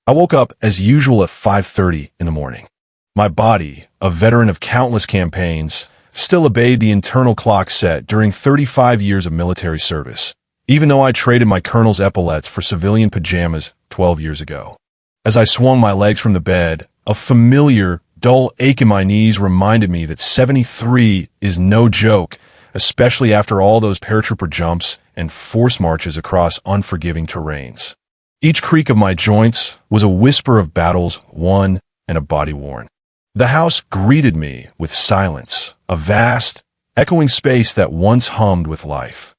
I woke up as usual at 5:30 in the morning. My body, a veteran of countless campaigns, still obeyed the internal clock set during 35 years of military service, even though I traded my colonel's epaulets for civilian pajamas 12 years ago. As I swung my legs from the bed, a familiar, dull ache in my knees reminded me that 73 is no joke, especially after all those paratrooper jumps and force marches across unforgiving terrains. Each creak of my joints was a whisper of battles won and a body worn. The house greeted me with silence, a vast, echoing space that once hummed with life.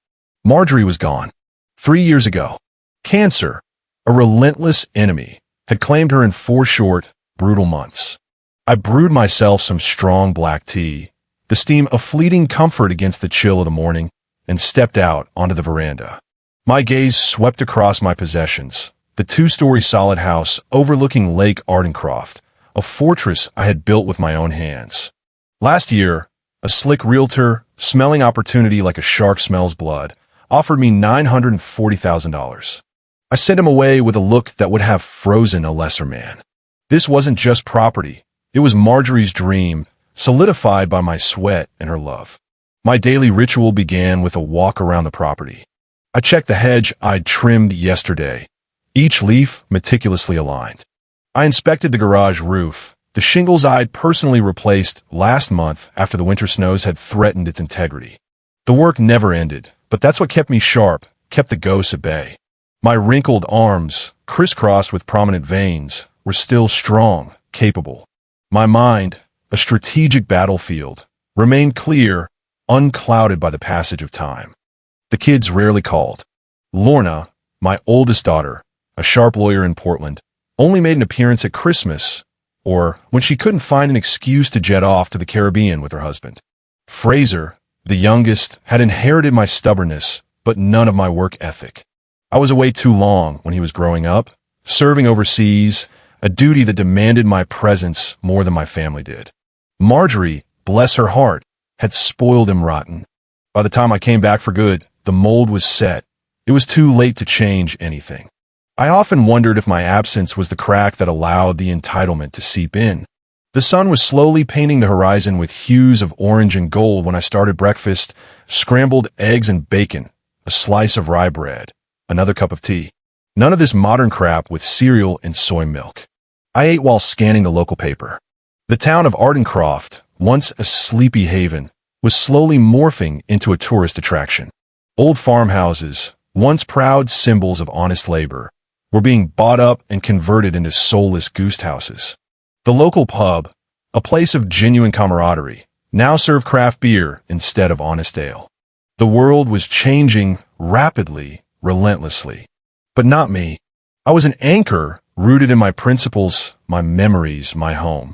Marjorie was gone. 3 years ago. Cancer, a relentless enemy, had claimed her in 4 short, brutal months. I brewed myself some strong black tea, the steam a fleeting comfort against the chill of the morning, and stepped out onto the veranda. My gaze swept across my possessions, the 2-story solid house overlooking Lake Ardencroft, a fortress I had built with my own hands. Last year, a slick realtor, smelling opportunity like a shark smells blood, offered me $940,000. I sent him away with a look that would have frozen a lesser man. This wasn't just property, it was Marjorie's dream, solidified by my sweat and her love. My daily ritual began with a walk around the property. I checked the hedge I'd trimmed yesterday, each leaf meticulously aligned. I inspected the garage roof, the shingles I'd personally replaced last month after the winter snows had threatened its integrity. The work never ended, but that's what kept me sharp, kept the ghosts at bay. My wrinkled arms, crisscrossed with prominent veins, were still strong, capable. My mind, a strategic battlefield, remained clear, unclouded by the passage of time. The kids rarely called. Lorna, my oldest daughter, a sharp lawyer in Portland, only made an appearance at Christmas, or when she couldn't find an excuse to jet off to the Caribbean with her husband. Fraser, the youngest, had inherited my stubbornness, but none of my work ethic. I was away too long when he was growing up, serving overseas, a duty that demanded my presence more than my family did. Marjorie, bless her heart, had spoiled him rotten. By the time I came back for good, the mold was set. It was too late to change anything. I often wondered if my absence was the crack that allowed the entitlement to seep in. The sun was slowly painting the horizon with hues of orange and gold when I started breakfast, scrambled eggs and bacon, a slice of rye bread, another cup of tea. None of this modern crap with cereal and soy milk. I ate while scanning the local paper. The town of Ardencroft, once a sleepy haven, was slowly morphing into a tourist attraction. Old farmhouses, once proud symbols of honest labor, were being bought up and converted into soulless goose houses. The local pub, a place of genuine camaraderie, now served craft beer instead of honest ale. The world was changing rapidly, relentlessly. But not me. I was an anchor rooted in my principles, my memories, my home.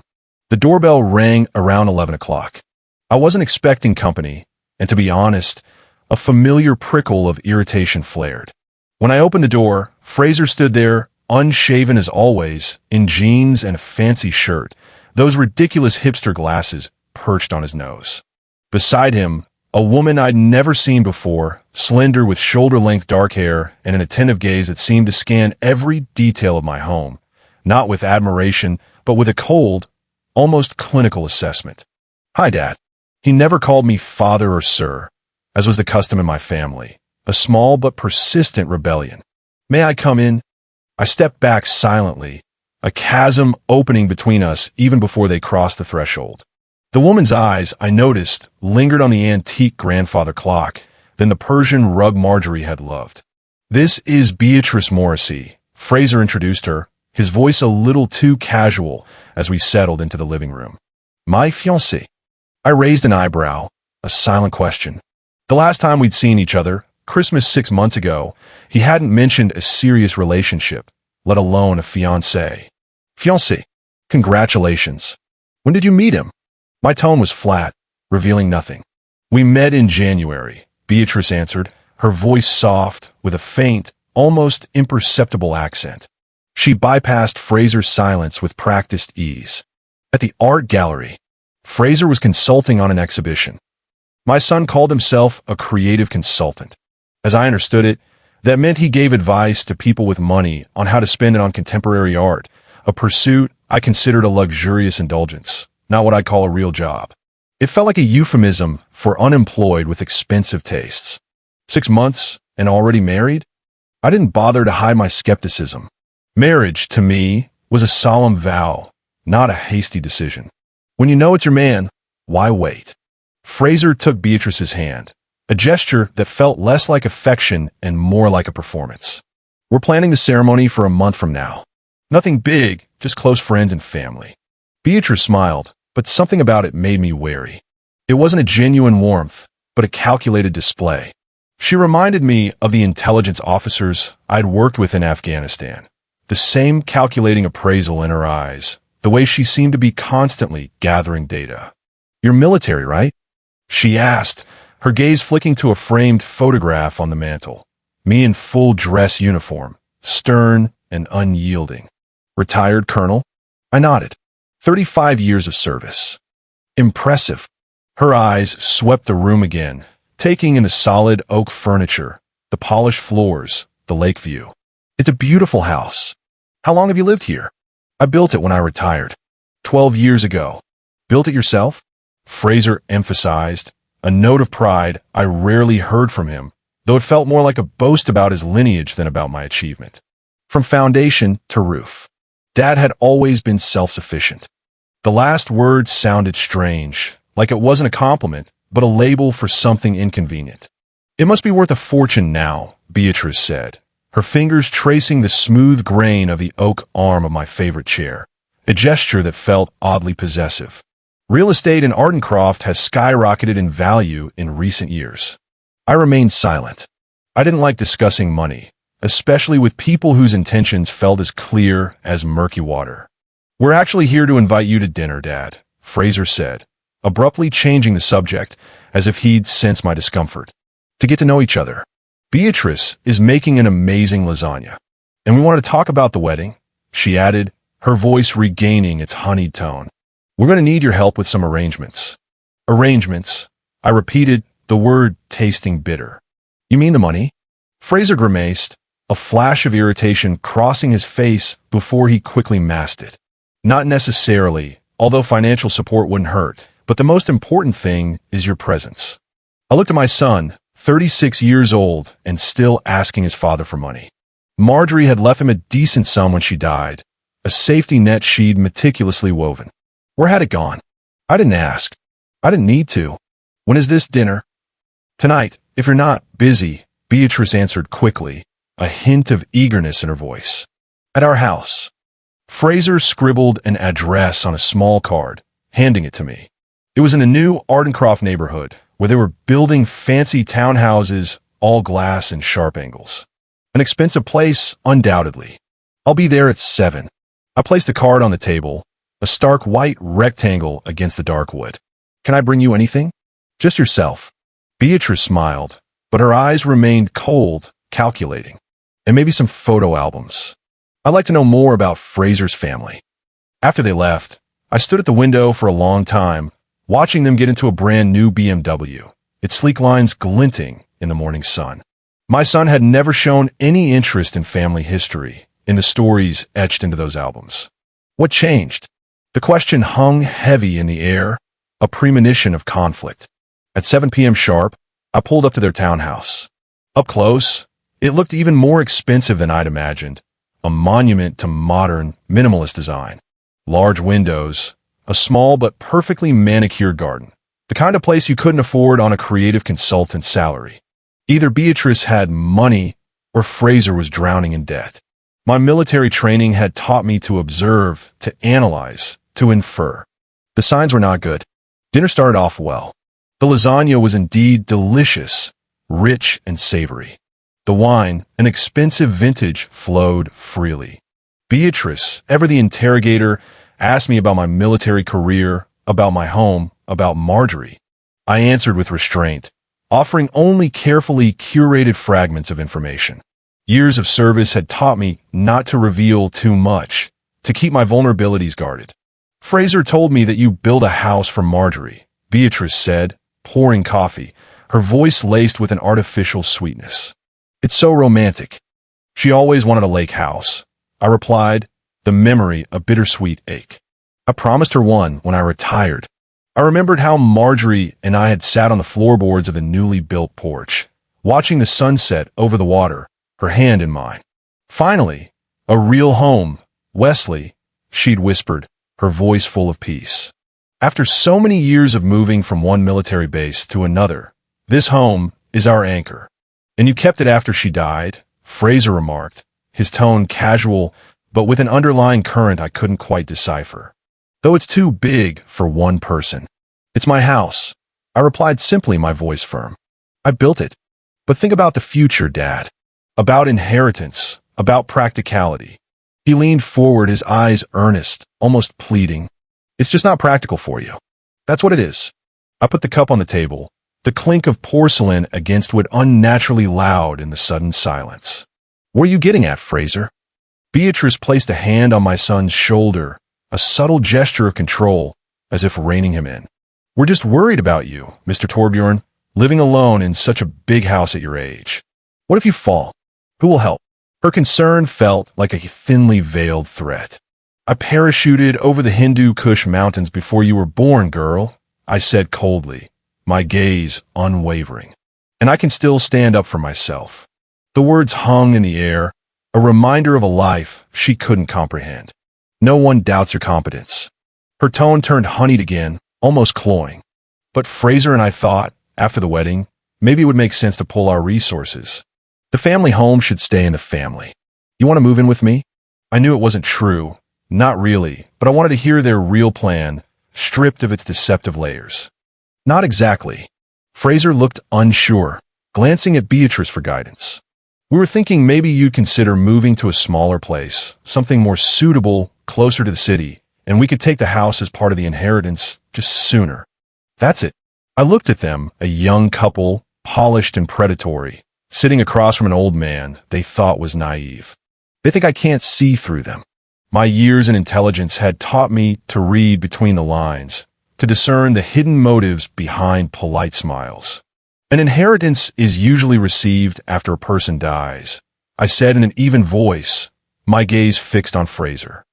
The doorbell rang around 11 o'clock. I wasn't expecting company, and to be honest, a familiar prickle of irritation flared. When I opened the door, Fraser stood there, unshaven as always, in jeans and a fancy shirt, those ridiculous hipster glasses perched on his nose. Beside him, a woman I'd never seen before, slender with shoulder-length dark hair and an attentive gaze that seemed to scan every detail of my home, not with admiration, but with a cold, almost clinical assessment. "Hi, Dad." He never called me father or sir, as was the custom in my family, a small but persistent rebellion. "May I come in?" I stepped back silently, a chasm opening between us even before they crossed the threshold. The woman's eyes, I noticed, lingered on the antique grandfather clock, then the Persian rug Marjorie had loved. "This is Beatrice Morrissey," Fraser introduced her, his voice a little too casual as we settled into the living room. "My fiancée." I raised an eyebrow, a silent question. The last time we'd seen each other, Christmas 6 months ago, he hadn't mentioned a serious relationship, let alone a fiancé. "Fiancé. Congratulations. When did you meet him?" My tone was flat, revealing nothing. "We met in January," Beatrice answered, her voice soft, with a faint, almost imperceptible accent. She bypassed Fraser's silence with practiced ease. "At the art gallery." Fraser was consulting on an exhibition. My son called himself a creative consultant. As I understood it, That meant he gave advice to people with money on how to spend it on contemporary art, a pursuit I considered a luxurious indulgence, not what I'd call a real job. It felt like a euphemism for unemployed with expensive tastes. 6 months and already married? I didn't bother to hide my skepticism. Marriage, to me, was a solemn vow, not a hasty decision. When you know it's your man, why wait? Fraser took Beatrice's hand, a gesture that felt less like affection and more like a performance. We're planning the ceremony for a month from now. Nothing big, just close friends and family. Beatrice smiled, but something about it made me wary. It wasn't a genuine warmth, but a calculated display. She reminded me of the intelligence officers I'd worked with in Afghanistan. The same calculating appraisal in her eyes, the way she seemed to be constantly gathering data. You're military, right? She asked, her gaze flicking to a framed photograph on the mantel. Me in full dress uniform, stern and unyielding. Retired colonel? I nodded. 35 years of service. Impressive. Her eyes swept the room again, taking in the solid oak furniture, the polished floors, the lake view. It's a beautiful house. How long have you lived here? I built it when I retired. 12 years ago. Built it yourself? Fraser emphasized, a note of pride I rarely heard from him, though it felt more like a boast about his lineage than about my achievement. From foundation to roof. Dad had always been self-sufficient. The last word sounded strange, like it wasn't a compliment, but a label for something inconvenient. It must be worth a fortune now, Beatrice said, her fingers tracing the smooth grain of the oak arm of my favorite chair, a gesture that felt oddly possessive. Real estate in Ardencroft has skyrocketed in value in recent years. I remained silent. I didn't like discussing money, especially with people whose intentions felt as clear as murky water. We're actually here to invite you to dinner, Dad, Fraser said, abruptly changing the subject as if he'd sensed my discomfort. To get to know each other. Beatrice is making an amazing lasagna. And we want to talk about the wedding, she added, her voice regaining its honeyed tone. We're going to need your help with some arrangements. Arrangements. I repeated, the word tasting bitter. You mean the money? Fraser grimaced, a flash of irritation crossing his face before he quickly masked it. Not necessarily, although financial support wouldn't hurt, but the most important thing is your presence. I looked at my son, 36 years old, and still asking his father for money. Marjorie had left him a decent sum when she died, a safety net she'd meticulously woven. Where had it gone? I didn't ask. I didn't need to. When is this dinner? Tonight, if you're not busy, Beatrice answered quickly, a hint of eagerness in her voice. At our house. Fraser scribbled an address on a small card, handing it to me. It was in a new Ardencroft neighborhood, where they were building fancy townhouses, all glass and sharp angles. An expensive place, undoubtedly. I'll be there at 7. I placed the card on the table, a stark white rectangle against the dark wood. Can I bring you anything? Just yourself. Beatrice smiled, but her eyes remained cold, calculating. And maybe some photo albums. I'd like to know more about Fraser's family. After they left, I stood at the window for a long time, watching them get into a brand new BMW, its sleek lines glinting in the morning sun. My son had never shown any interest in family history, in the stories etched into those albums. What changed? The question hung heavy in the air, a premonition of conflict. At 7 p.m. sharp, I pulled up to their townhouse. Up close, it looked even more expensive than I'd imagined, a monument to modern, minimalist design. Large windows, a small but perfectly manicured garden, the kind of place you couldn't afford on a creative consultant's salary. Either Beatrice had money or Fraser was drowning in debt. My military training had taught me to observe, to analyze, to infer. The signs were not good. Dinner started off well. The lasagna was indeed delicious, rich and savory. The wine, an expensive vintage, flowed freely. Beatrice, ever the interrogator, asked me about my military career, about my home, about Marjorie. I answered with restraint, offering only carefully curated fragments of information. Years of service had taught me not to reveal too much, to keep my vulnerabilities guarded. Fraser told me that you build a house for Marjorie, Beatrice said, pouring coffee, her voice laced with an artificial sweetness. It's so romantic. She always wanted a lake house. I replied, the memory a bittersweet ache. I promised her one when I retired. I remembered how Marjorie and I had sat on the floorboards of the newly built porch, watching the sunset over the water, her hand in mine. Finally, a real home, Wesley, she'd whispered, her voice full of peace. After so many years of moving from one military base to another, this home is our anchor. And you kept it after she died, Fraser remarked, his tone casual, but with an underlying current I couldn't quite decipher. Though it's too big for one person. It's my house, I replied simply, my voice firm. I built it. But think about the future, Dad. About inheritance, about practicality. He leaned forward, his eyes earnest, almost pleading. It's just not practical for you. That's what it is. I put the cup on the table, the clink of porcelain against wood unnaturally loud in the sudden silence. What are you getting at, Fraser? Beatrice placed a hand on my son's shoulder, a subtle gesture of control, as if reining him in. We're just worried about you, Mr. Torbjorn, living alone in such a big house at your age. What if you fall? Who will help? Her concern felt like a thinly veiled threat. I parachuted over the Hindu Kush mountains before you were born, girl, I said coldly, my gaze unwavering. And I can still stand up for myself. The words hung in the air, a reminder of a life she couldn't comprehend. No one doubts your competence. Her tone turned honeyed again, almost cloying. But Fraser and I thought, after the wedding, maybe it would make sense to pull our resources. The family home should stay in the family. You want to move in with me? I knew it wasn't true. Not really, but I wanted to hear their real plan, stripped of its deceptive layers. Not exactly. Fraser looked unsure, glancing at Beatrice for guidance. We were thinking maybe you'd consider moving to a smaller place, something more suitable, closer to the city, and we could take the house as part of the inheritance just sooner. That's it. I looked at them, a young couple, polished and predatory, sitting across from an old man they thought was naive. They think I can't see through them. My years and intelligence had taught me to read between the lines, to discern the hidden motives behind polite smiles. An inheritance is usually received after a person dies, I said in an even voice, my gaze fixed on Fraser.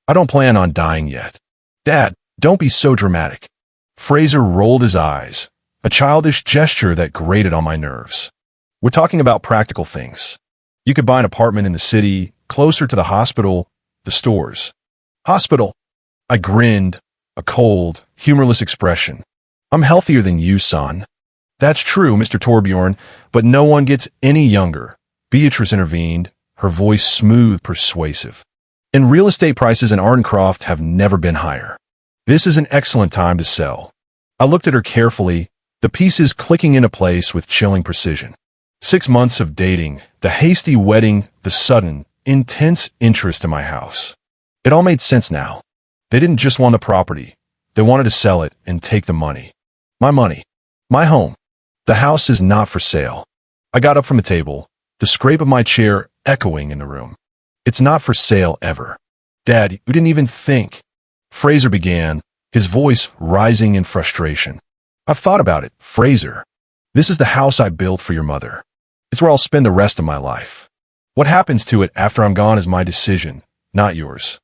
I don't plan on dying yet. Dad, don't be so dramatic. Fraser rolled his eyes, a childish gesture that grated on my nerves. We're talking about practical things. You could buy an apartment in the city, closer to the hospital, the stores. Hospital. I grinned, a cold, humorless expression. I'm healthier than you, son. That's true, Mr. Torbjorn, but no one gets any younger. Beatrice intervened, her voice smooth, persuasive. And real estate prices in Ardencroft have never been higher. This is an excellent time to sell. I looked at her carefully, the pieces clicking into place with chilling precision. 6 months of dating, the hasty wedding, the sudden, intense interest in my house. It all made sense now. They didn't just want the property. They wanted to sell it and take the money. My money. My home. The house is not for sale. I got up from the table, the scrape of my chair echoing in the room. It's not for sale ever. Dad, you didn't even think. Fraser began, his voice rising in frustration. I've thought about it, Fraser. This is the house I built for your mother. It's where I'll spend the rest of my life. What happens to it after I'm gone is my decision, not yours.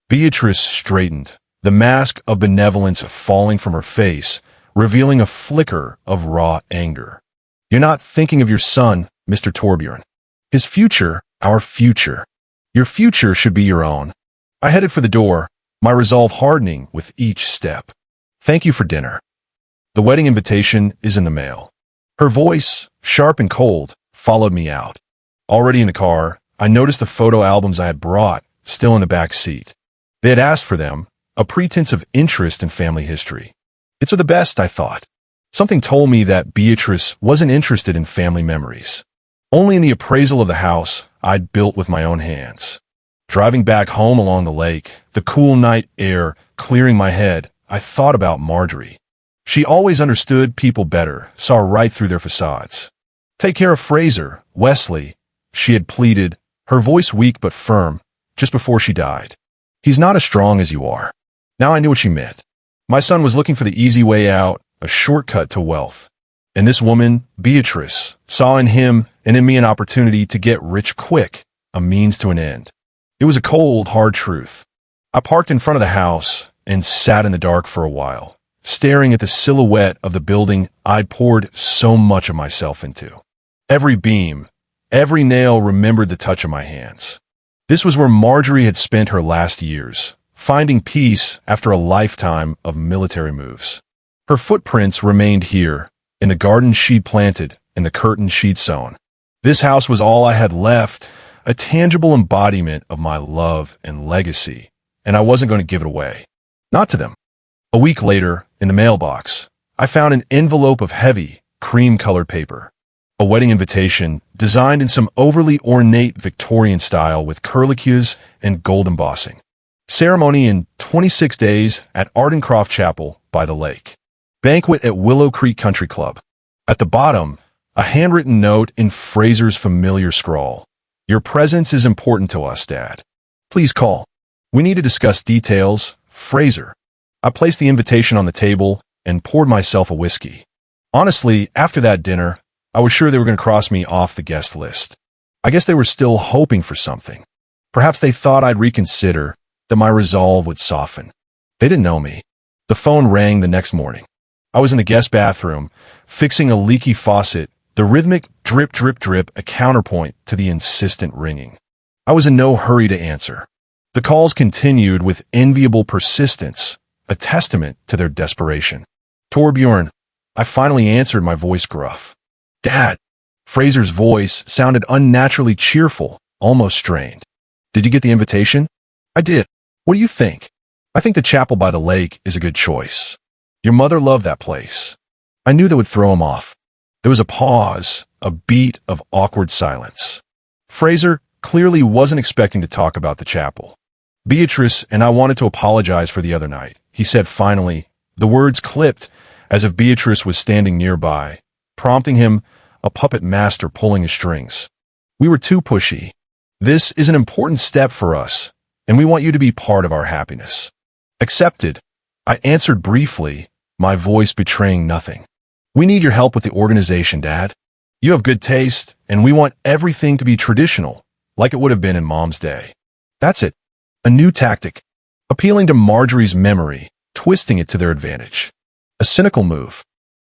Beatrice straightened, the mask of benevolence falling from her face, revealing a flicker of raw anger. You're not thinking of your son, Mr. Torbjorn. His future, our future. Your future should be your own. I headed for the door, my resolve hardening with each step. Thank you for dinner. The wedding invitation is in the mail. Her voice, sharp and cold, followed me out. Already in the car, I noticed the photo albums I had brought, still in the back seat. They had asked for them, a pretense of interest in family history. It's for the best, I thought. Something told me that Beatrice wasn't interested in family memories. Only in the appraisal of the house I'd built with my own hands. Driving back home along the lake, the cool night air clearing my head, I thought about Marjorie. She always understood people better, saw right through their facades. Take care of Fraser, Wesley, she had pleaded, her voice weak but firm, just before she died. He's not as strong as you are. Now I knew what she meant. My son was looking for the easy way out, a shortcut to wealth. And this woman, Beatrice, saw in him and in me an opportunity to get rich quick, a means to an end. It was a cold, hard truth. I parked in front of the house and sat in the dark for a while, staring at the silhouette of the building I'd poured so much of myself into. Every beam, every nail remembered the touch of my hands. This was where Marjorie had spent her last years, finding peace after a lifetime of military moves. Her footprints remained here, in the garden she'd planted and the curtains she'd sewn. This house was all I had left, a tangible embodiment of my love and legacy, and I wasn't going to give it away. Not to them. A week later, in the mailbox, I found an envelope of heavy, cream-colored paper. A wedding invitation designed in some overly ornate Victorian style with curlicues and gold embossing. Ceremony in 26 days at Ardencroft Chapel by the lake. Banquet at Willow Creek Country Club. At the bottom, a handwritten note in Fraser's familiar scrawl. Your presence is important to us, Dad. Please call. We need to discuss details, Fraser. I placed the invitation on the table and poured myself a whiskey. Honestly, after that dinner, I was sure they were going to cross me off the guest list. I guess they were still hoping for something. Perhaps they thought I'd reconsider, that my resolve would soften. They didn't know me. The phone rang the next morning. I was in the guest bathroom, fixing a leaky faucet, the rhythmic drip, drip, drip, a counterpoint to the insistent ringing. I was in no hurry to answer. The calls continued with enviable persistence, a testament to their desperation. Torbjorn, I finally answered, my voice gruff. Dad. Fraser's voice sounded unnaturally cheerful, almost strained. Did you get the invitation? I did. What do you think? I think the chapel by the lake is a good choice. Your mother loved that place. I knew that would throw him off. There was a pause, a beat of awkward silence. Fraser clearly wasn't expecting to talk about the chapel. Beatrice and I wanted to apologize for the other night, he said finally, the words clipped as if Beatrice was standing nearby, prompting him, a puppet master pulling his strings. We were too pushy. This is an important step for us, and we want you to be part of our happiness. Accepted. I answered briefly, my voice betraying nothing. We need your help with the organization, Dad. You have good taste, and we want everything to be traditional, like it would have been in Mom's day. That's it. A new tactic. Appealing to Marjorie's memory, twisting it to their advantage. A cynical move.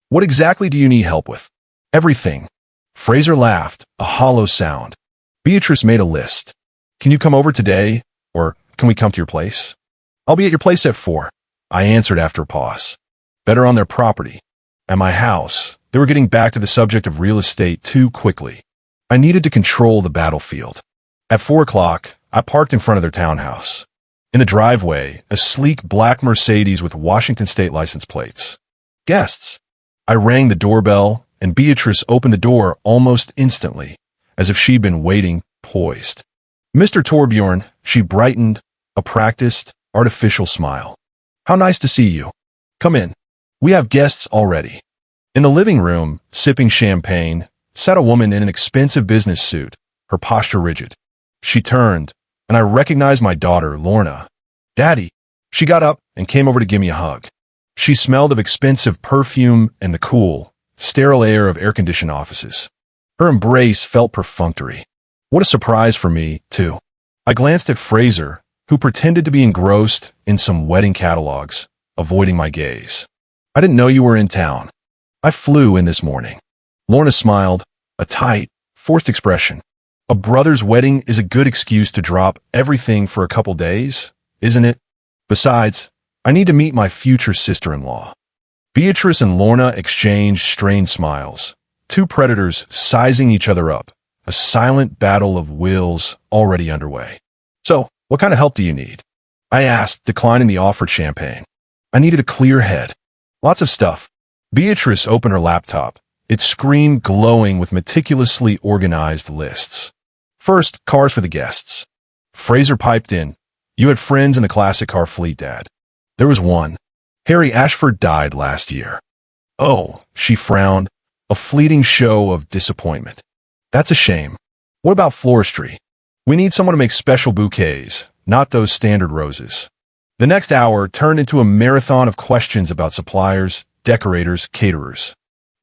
What exactly do you need help with? Everything. Fraser laughed, a hollow sound. Beatrice made a list. Can you come over today, or can we come to your place? I'll be at your place at 4, I answered after a pause. Better on their property. At my house, they were getting back to the subject of real estate too quickly. I needed to control the battlefield. At 4 o'clock, I parked in front of their townhouse. In the driveway, a sleek black Mercedes with Washington state license plates. Guests. I rang the doorbell, and Beatrice opened the door almost instantly, as if she'd been waiting, poised. Mr. Torbjorn, she brightened, a practiced, artificial smile. How nice to see you. Come in. We have guests already. In the living room, sipping champagne, sat a woman in an expensive business suit, her posture rigid. She turned, and I recognized my daughter, Lorna. Daddy. She got up and came over to give me a hug. She smelled of expensive perfume and the cool, sterile air of air-conditioned offices. Her embrace felt perfunctory. What a surprise for me, too. I glanced at Fraser, who pretended to be engrossed in some wedding catalogs, avoiding my gaze. I didn't know you were in town. I flew in this morning. Lorna smiled, a tight, forced expression. A brother's wedding is a good excuse to drop everything for a couple days, isn't it? Besides, I need to meet my future sister-in-law. Beatrice and Lorna exchanged strained smiles, two predators sizing each other up, a silent battle of wills already underway. So, what kind of help do you need? I asked, declining the offered champagne. I needed a clear head. Lots of stuff. Beatrice opened her laptop, its screen glowing with meticulously organized lists. First, cars for the guests. Fraser piped in. You had friends in the classic car fleet, Dad. There was one. Harry Ashford died last year. Oh, she frowned, a fleeting show of disappointment. That's a shame. What about floristry? We need someone to make special bouquets, not those standard roses. The next hour turned into a marathon of questions about suppliers, decorators, caterers.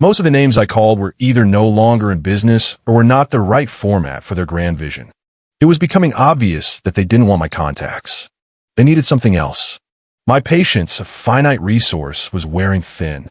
Most of the names I called were either no longer in business or were not the right format for their grand vision. It was becoming obvious that they didn't want my contacts. They needed something else. My patience, a finite resource, was wearing thin.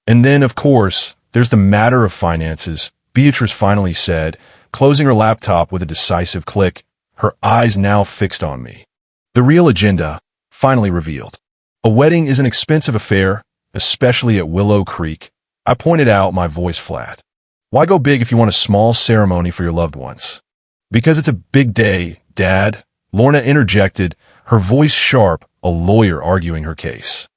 And then, of course, there's the matter of finances, Beatrice finally said, closing her laptop with a decisive click, her eyes now fixed on me. The real agenda, finally revealed. A wedding is an expensive affair, especially at Willow Creek. I pointed out, my voice flat. Why go big if you want a small ceremony for your loved ones? Because it's a big day, Dad, Lorna interjected, her voice sharp, a lawyer arguing her case.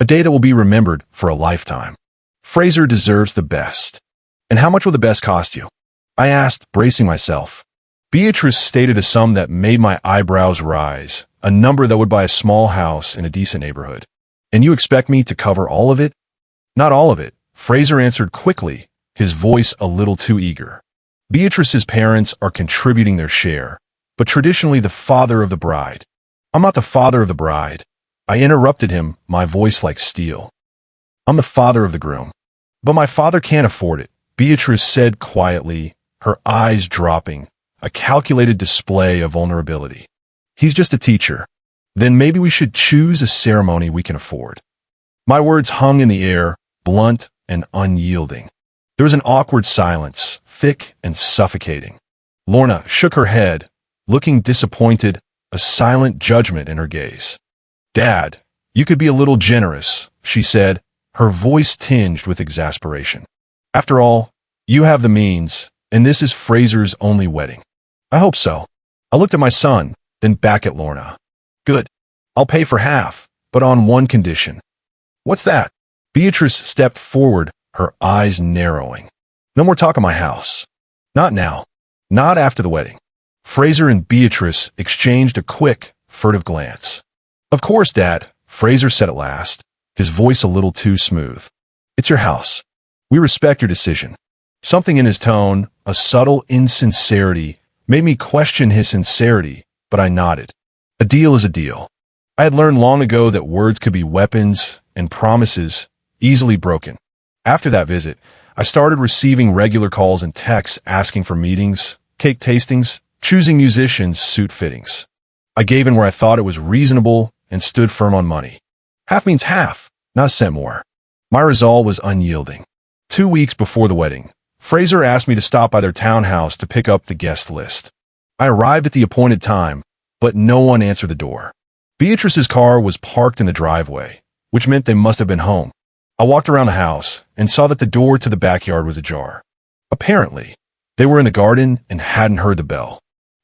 A day that will be remembered for a lifetime. Fraser deserves the best. And how much will the best cost you? I asked, bracing myself. Beatrice stated a sum that made my eyebrows rise, a number that would buy a small house in a decent neighborhood. And you expect me to cover all of it? Not all of it, Fraser answered quickly, his voice a little too eager. Beatrice's parents are contributing their share, but traditionally the father of the bride. I'm not the father of the bride. I interrupted him, my voice like steel. I'm the father of the groom. But my father can't afford it, Beatrice said quietly, her eyes dropping, a calculated display of vulnerability. He's just a teacher. Then maybe we should choose a ceremony we can afford. My words hung in the air, blunt and unyielding. There was an awkward silence, thick and suffocating. Lorna shook her head, looking disappointed, a silent judgment in her gaze. Dad, you could be a little generous, she said, her voice tinged with exasperation. After all, you have the means, and this is Fraser's only wedding. I hope so. I looked at my son, then back at Lorna. Good. I'll pay for half, but on one condition. What's that? Beatrice stepped forward, her eyes narrowing. No more talk of my house. Not now. Not after the wedding. Fraser and Beatrice exchanged a quick, furtive glance. Of course, Dad, Fraser said at last, his voice a little too smooth. It's your house. We respect your decision. Something in his tone, a subtle insincerity, made me question his sincerity, but I nodded. A deal is a deal. I had learned long ago that words could be weapons and promises easily broken. After that visit, I started receiving regular calls and texts asking for meetings, cake tastings, choosing musicians, suit fittings. I gave in where I thought it was reasonable and stood firm on money. Half means half, not a cent more. My resolve was unyielding. 2 weeks before the wedding, Fraser asked me to stop by their townhouse to pick up the guest list. I arrived at the appointed time, but no one answered the door. Beatrice's car was parked in the driveway, which meant they must have been home. I walked around the house and saw that the door to the backyard was ajar. Apparently, they were in the garden and hadn't heard the bell.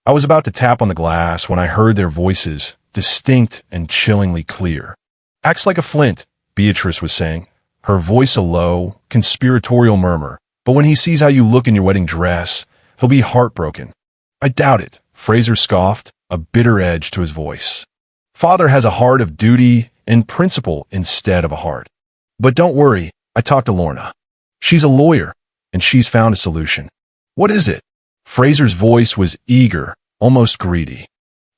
I was about to tap on the glass when I heard their voices, distinct and chillingly clear. Acts like a flint, Beatrice was saying, her voice a low, conspiratorial murmur. But when he sees how you look in your wedding dress, he'll be heartbroken. I doubt it, Fraser scoffed, a bitter edge to his voice. Father has a heart of duty and principle instead of a heart. But don't worry, I talked to Lorna. She's a lawyer, and she's found a solution. What is it? Fraser's voice was eager, almost greedy.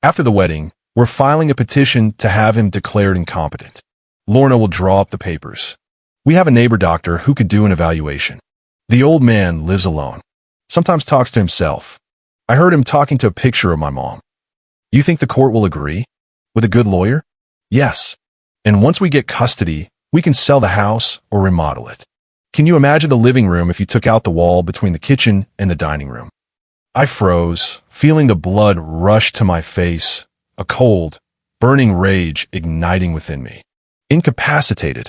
After the wedding, we're filing a petition to have him declared incompetent. Lorna will draw up the papers. We have a neighbor doctor who could do an evaluation. The old man lives alone. Sometimes talks to himself. I heard him talking to a picture of my mom. You think the court will agree? With a good lawyer? Yes. And once we get custody, we can sell the house or remodel it. Can you imagine the living room if you took out the wall between the kitchen and the dining room? I froze, feeling the blood rush to my face, a cold, burning rage igniting within me. Incapacitated.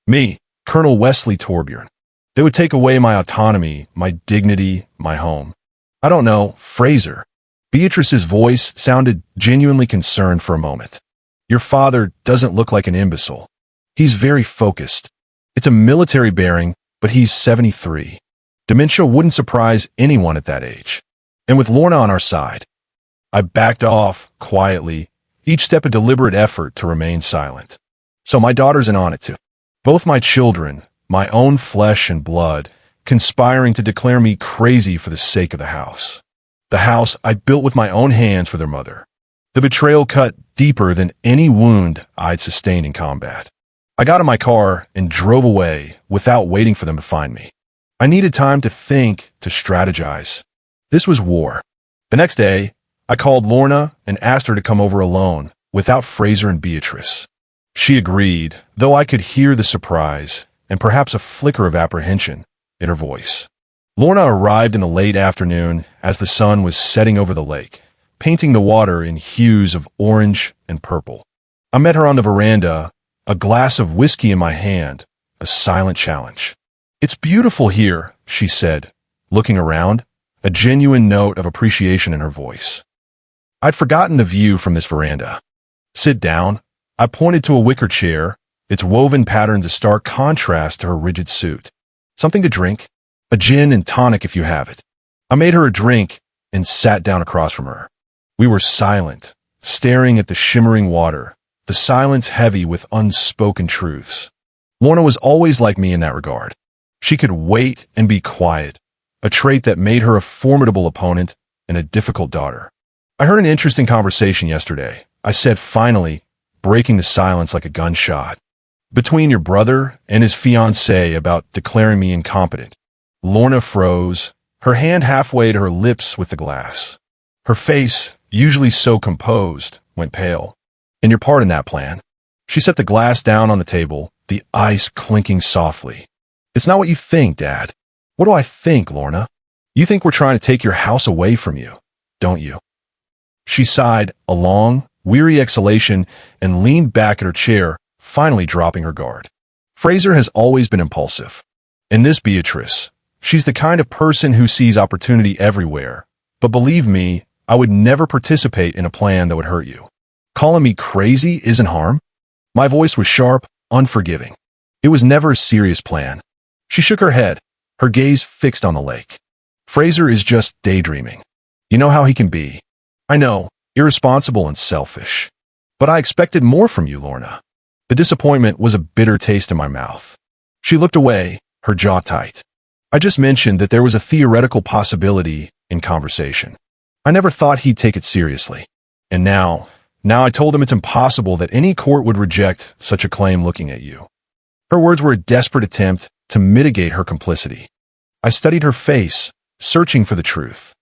Me, Colonel Wesley Torbjorn. They would take away my autonomy, my dignity, my home. I don't know, Fraser. Beatrice's voice sounded genuinely concerned for a moment. Your father doesn't look like an imbecile. He's very focused. It's a military bearing, but he's 73. Dementia wouldn't surprise anyone at that age. And with Lorna on our side, I backed off, quietly, each step a deliberate effort to remain silent. So my daughter's in on it too. Both my children, my own flesh and blood, conspiring to declare me crazy for the sake of the house. The house I built with my own hands for their mother. The betrayal cut deeper than any wound I'd sustained in combat. I got in my car and drove away without waiting for them to find me. I needed time to think, to strategize. This was war. The next day, I called Lorna and asked her to come over alone, without Fraser and Beatrice. She agreed, though I could hear the surprise, and perhaps a flicker of apprehension, in her voice. Lorna arrived in the late afternoon as the sun was setting over the lake, painting the water in hues of orange and purple. I met her on the veranda, a glass of whiskey in my hand, a silent challenge. "It's beautiful here," she said, looking around, a genuine note of appreciation in her voice. I'd forgotten the view from this veranda. "Sit down." I pointed to a wicker chair, its woven patterns a stark contrast to her rigid suit. "Something to drink? A gin and tonic if you have it." I made her a drink and sat down across from her. We were silent, staring at the shimmering water, the silence heavy with unspoken truths. Lorna was always like me in that regard. She could wait and be quiet, a trait that made her a formidable opponent and a difficult daughter. "I heard an interesting conversation yesterday," I said finally, breaking the silence like a gunshot. "Between your brother and his fiancée about declaring me incompetent." Lorna froze, her hand halfway to her lips with the glass. Her face, usually so composed, went pale. "And your part in that plan?" She set the glass down on the table, the ice clinking softly. "It's not what you think, Dad." "What do I think, Lorna?" "You think we're trying to take your house away from you, don't you?" She sighed, a long, weary exhalation, and leaned back at her chair, finally dropping her guard. Fraser has always been impulsive. And this Beatrice, she's the kind of person who sees opportunity everywhere. But believe me, I would never participate in a plan that would hurt you. Calling me crazy isn't harm. My voice was sharp, unforgiving. It was never a serious plan. She shook her head, her gaze fixed on the lake. "Fraser is just daydreaming. You know how he can be. I know, irresponsible and selfish. But I expected more from you, Lorna." The disappointment was a bitter taste in my mouth. She looked away, her jaw tight. "I just mentioned that there was a theoretical possibility in conversation. I never thought he'd take it seriously. And now I told him it's impossible that any court would reject such a claim looking at you." Her words were a desperate attempt to mitigate her complicity. I studied her face, searching for the truth.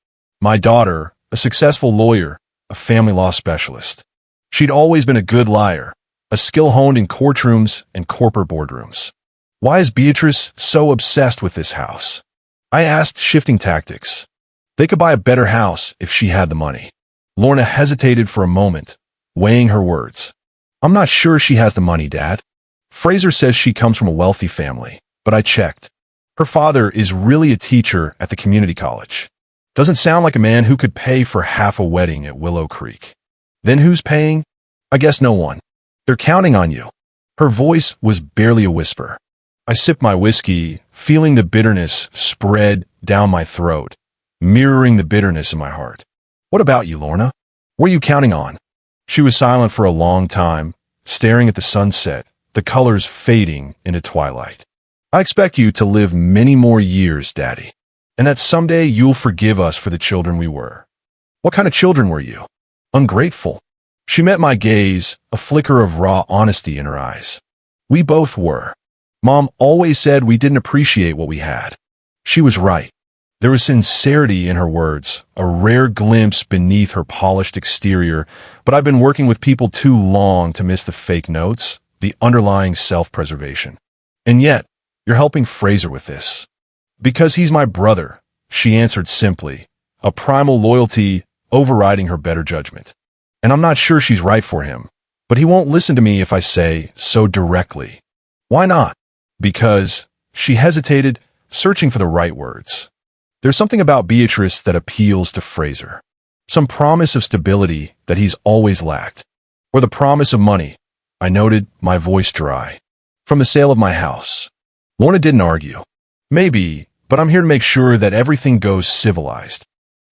My daughter, a successful lawyer, a family law specialist. She'd always been a good liar, a skill honed in courtrooms and corporate boardrooms. Why is Beatrice so obsessed with this house? I asked, shifting tactics. They could buy a better house if she had the money. Lorna hesitated for a moment, weighing her words. "I'm not sure she has the money, Dad. Fraser says she comes from a wealthy family, but I checked. Her father is really a teacher at the community college. Doesn't sound like a man who could pay for half a wedding at Willow Creek. Then who's paying? I guess no one. They're counting on you." Her voice was barely a whisper. I sipped my whiskey, feeling the bitterness spread down my throat, mirroring the bitterness in my heart. "What about you, Lorna? What are you counting on?" She was silent for a long time, staring at the sunset, the colors fading into twilight. "I expect you to live many more years, Daddy, and that someday you'll forgive us for the children we were." "What kind of children were you?" "Ungrateful." She met my gaze, a flicker of raw honesty in her eyes. "We both were. Mom always said we didn't appreciate what we had." She was right. There was sincerity in her words, a rare glimpse beneath her polished exterior, but I've been working with people too long to miss the fake notes, the underlying self-preservation. "And yet, you're helping Fraser with this." "Because he's my brother," she answered simply, a primal loyalty overriding her better judgment. "And I'm not sure she's right for him, but he won't listen to me if I say so directly." "Why not?" "Because," she hesitated, searching for the right words. "There's something about Beatrice that appeals to Fraser. Some promise of stability that he's always lacked. Or the promise of money," I noted, my voice dry. "From the sale of my house." Lorna didn't argue. "Maybe, but I'm here to make sure that everything goes civilized."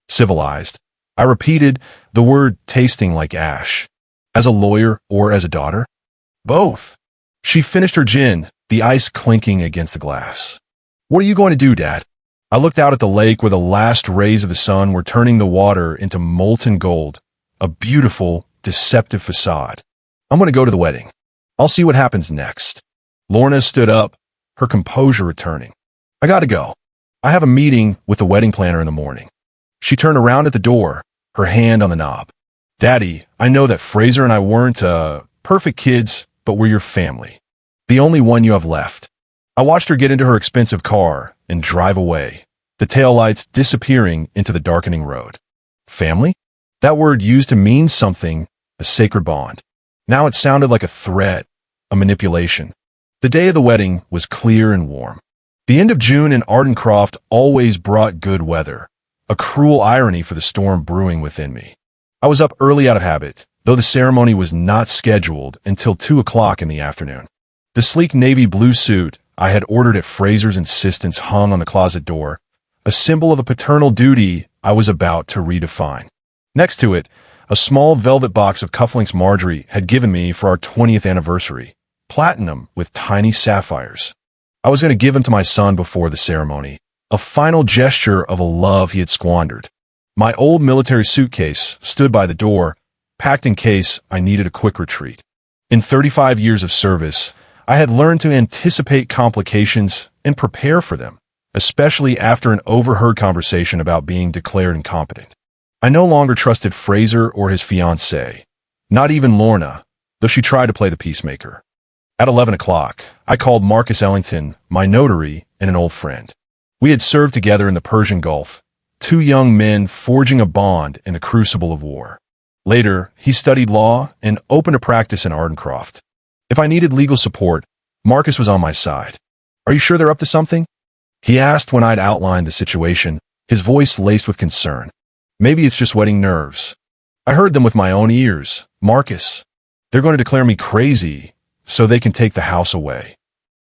"Civilized?" I repeated, the word tasting like ash. "As a lawyer or as a daughter?" "Both." She finished her gin, the ice clinking against the glass. "What are you going to do, Dad?" I looked out at the lake where the last rays of the sun were turning the water into molten gold, a beautiful, deceptive facade. "I'm going to go to the wedding. I'll see what happens next." Lorna stood up, her composure returning. "I gotta go. I have a meeting with the wedding planner in the morning. She turned around at the door, her hand on the knob. Daddy, I know that Fraser and I weren't, perfect kids, but we're your family. The only one you have left. I watched her get into her expensive car and drive away, the taillights disappearing into the darkening road. Family? That word used to mean something, a sacred bond. Now it sounded like a threat, a manipulation. The day of the wedding was clear and warm. The end of June in Ardencroft always brought good weather, a cruel irony for the storm brewing within me. I was up early out of habit, though the ceremony was not scheduled until 2 o'clock in the afternoon. The sleek navy blue suit I had ordered at Fraser's insistence hung on the closet door, a symbol of a paternal duty I was about to redefine. Next to it, a small velvet box of cufflinks Marjorie had given me for our 20th anniversary, platinum with tiny sapphires. I was going to give them to my son before the ceremony, a final gesture of a love he had squandered. My old military suitcase stood by the door, packed in case I needed a quick retreat. In 35 years of service, I had learned to anticipate complications and prepare for them, especially after an overheard conversation about being declared incompetent. I no longer trusted Fraser or his fiancée, not even Lorna, though she tried to play the peacemaker. At 11 o'clock, I called Marcus Ellington, my notary, and an old friend. We had served together in the Persian Gulf, two young men forging a bond in the crucible of war. Later, he studied law and opened a practice in Ardencroft. If I needed legal support, Marcus was on my side. Are you sure they're up to something? He asked when I'd outlined the situation, his voice laced with concern. Maybe it's just wedding nerves. I heard them with my own ears. Marcus, they're going to declare me crazy so they can take the house away.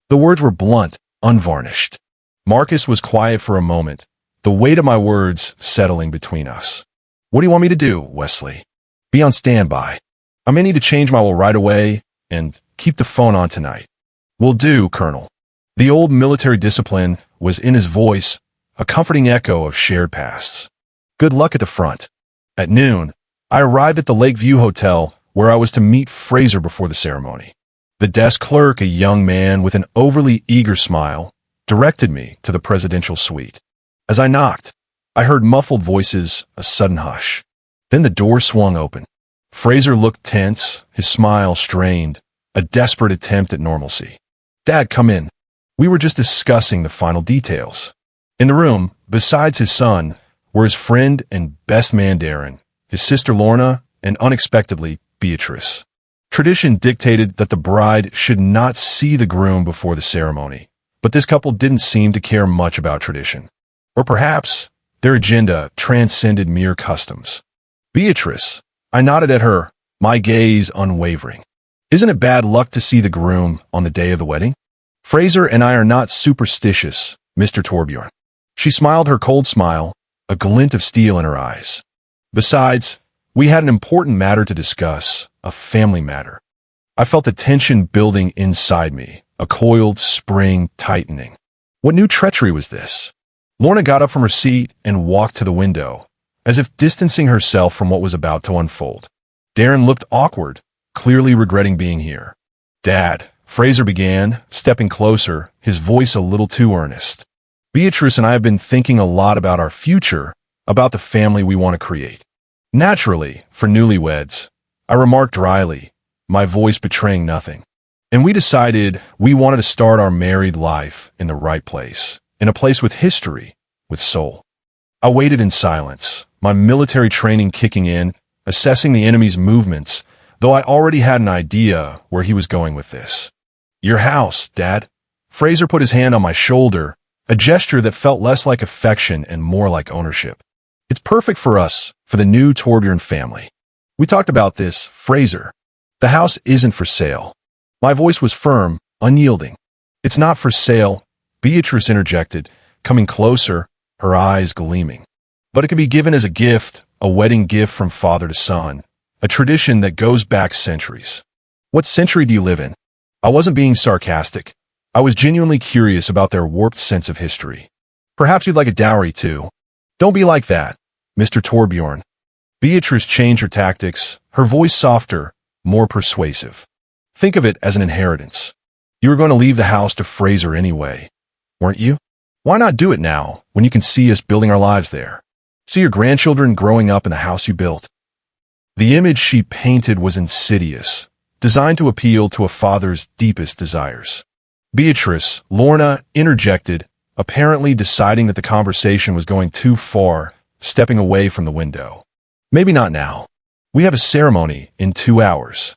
The words were blunt, unvarnished. Marcus was quiet for a moment, the weight of my words settling between us. What do you want me to do, Wesley? Be on standby. I may need to change my will right away and keep the phone on tonight. Will do, Colonel. The old military discipline was in his voice, a comforting echo of shared pasts. Good luck at the front. At noon, I arrived at the Lakeview Hotel where I was to meet Fraser before the ceremony. The desk clerk, a young man with an overly eager smile, directed me to the presidential suite. As I knocked, I heard muffled voices, a sudden hush. Then the door swung open. Fraser looked tense, his smile strained, a desperate attempt at normalcy. Dad, come in. We were just discussing the final details. In the room, besides his son, were his friend and best man Darren, his sister Lorna, and unexpectedly, Beatrice. Tradition dictated that the bride should not see the groom before the ceremony, but this couple didn't seem to care much about tradition. Or perhaps their agenda transcended mere customs. Beatrice, I nodded at her, my gaze unwavering. Isn't it bad luck to see the groom on the day of the wedding? Fraser and I are not superstitious, Mr. Torbjorn. She smiled her cold smile, a glint of steel in her eyes. Besides, we had an important matter to discuss, a family matter. I felt the tension building inside me, a coiled spring tightening. What new treachery was this? Lorna got up from her seat and walked to the window, as if distancing herself from what was about to unfold. Darren looked awkward, clearly regretting being here. Dad, Fraser began, stepping closer, his voice a little too earnest. Beatrice and I have been thinking a lot about our future, about the family we want to create. Naturally, for newlyweds, I remarked dryly, my voice betraying nothing. And we decided we wanted to start our married life in the right place, in a place with history, with soul. I waited in silence, my military training kicking in, assessing the enemy's movements, though I already had an idea where he was going with this. Your house, Dad. Fraser put his hand on my shoulder, a gesture that felt less like affection and more like ownership. It's perfect for us, for the new Torbjorn family. We talked about this, Fraser. The house isn't for sale. My voice was firm, unyielding. It's not for sale, Beatrice interjected, coming closer, her eyes gleaming. But it can be given as a gift, a wedding gift from father to son, a tradition that goes back centuries. What century do you live in? I wasn't being sarcastic. I was genuinely curious about their warped sense of history. Perhaps you'd like a dowry too. Don't be like that, Mr. Torbjorn. Beatrice changed her tactics, her voice softer, more persuasive. Think of it as an inheritance. You were going to leave the house to Fraser anyway, weren't you? Why not do it now, when you can see us building our lives there? See your grandchildren growing up in the house you built? The image she painted was insidious, designed to appeal to a father's deepest desires. Beatrice, Lorna, interjected, apparently deciding that the conversation was going too far, stepping away from the window. Maybe not now. We have a ceremony in 2 hours.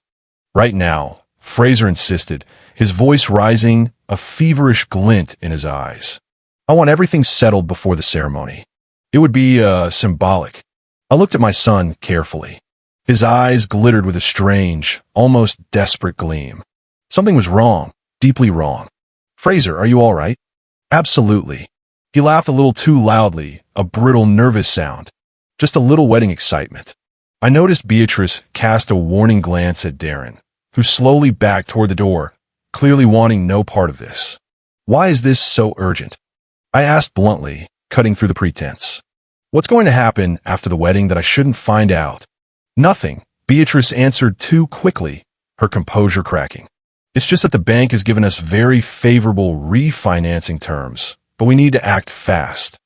Right now, Fraser insisted, his voice rising, a feverish glint in his eyes. I want everything settled before the ceremony. It would be, symbolic. I looked at my son carefully. His eyes glittered with a strange, almost desperate gleam. Something was wrong, deeply wrong. Fraser, are you all right? Absolutely. He laughed a little too loudly, a brittle, nervous sound. Just a little wedding excitement. I noticed Beatrice cast a warning glance at Darren, who slowly backed toward the door, clearly wanting no part of this. Why is this so urgent? I asked bluntly, cutting through the pretense. What's going to happen after the wedding that I shouldn't find out? Nothing, Beatrice answered too quickly, her composure cracking. It's just that the bank has given us very favorable refinancing terms, but we need to act fast.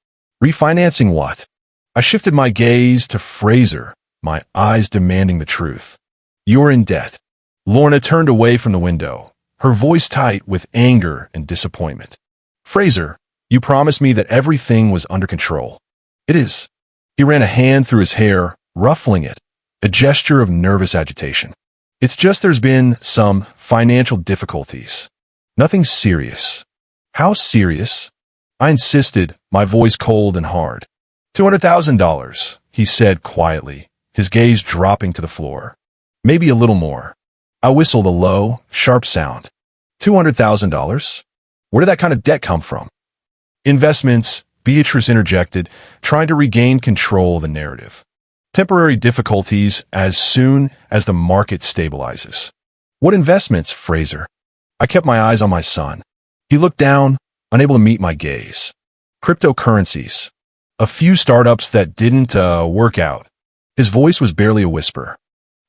Refinancing what? I shifted my gaze to Fraser, my eyes demanding the truth. You're in debt. Lorna turned away from the window, her voice tight with anger and disappointment. Fraser, you promised me that everything was under control. It is. He ran a hand through his hair, ruffling it, a gesture of nervous agitation. It's just there's been some financial difficulties. Nothing serious. How serious? I insisted, my voice cold and hard. $200,000, he said quietly, his gaze dropping to the floor. Maybe a little more. I whistled a low, sharp sound. $200,000? Where did that kind of debt come from? Investments, Beatrice interjected, trying to regain control of the narrative. Temporary difficulties as soon as the market stabilizes. What investments, Fraser? I kept my eyes on my son. He looked down, unable to meet my gaze. Cryptocurrencies. A few startups that didn't work out. His voice was barely a whisper.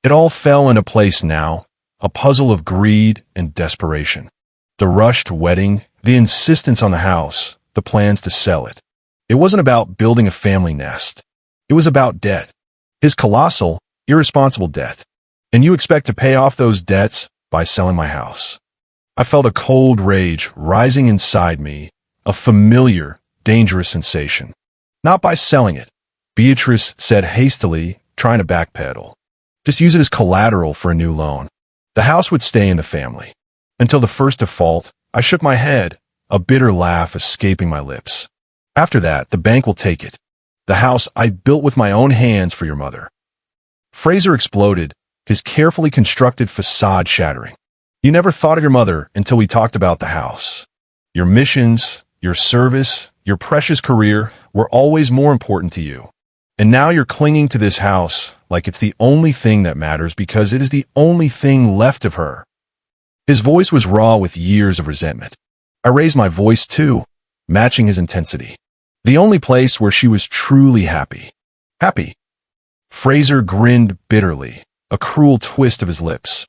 It all fell into place now, a puzzle of greed and desperation. The rushed wedding, the insistence on the house, the plans to sell it. It wasn't about building a family nest. It was about debt. His colossal, irresponsible debt. And you expect to pay off those debts by selling my house. I felt a cold rage rising inside me, a familiar, dangerous sensation. Not by selling it, Beatrice said hastily, trying to backpedal. Just use it as collateral for a new loan. The house would stay in the family. Until the first default, I shook my head, a bitter laugh escaping my lips. After that, the bank will take it. The house I built with my own hands for your mother. Fraser exploded, his carefully constructed facade shattering. You never thought of your mother until we talked about the house. Your missions, your service, your precious career were always more important to you. And now you're clinging to this house like it's the only thing that matters because it is the only thing left of her. His voice was raw with years of resentment. I raised my voice too, matching his intensity. The only place where she was truly happy. Happy. Fraser grinned bitterly, a cruel twist of his lips.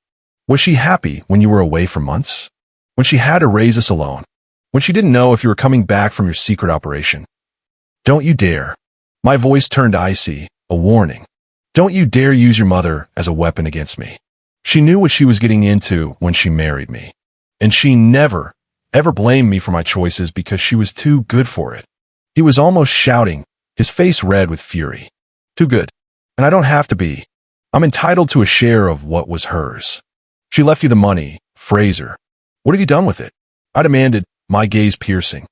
Was she happy when you were away for months? When she had to raise us alone? When she didn't know if you were coming back from your secret operation? Don't you dare. My voice turned icy, a warning. Don't you dare use your mother as a weapon against me. She knew what she was getting into when she married me. And she never, ever blamed me for my choices because she was too good for it. He was almost shouting, his face red with fury. Too good. And I don't have to be. I'm entitled to a share of what was hers. She left you the money, Fraser. What have you done with it? I demanded, my gaze piercing.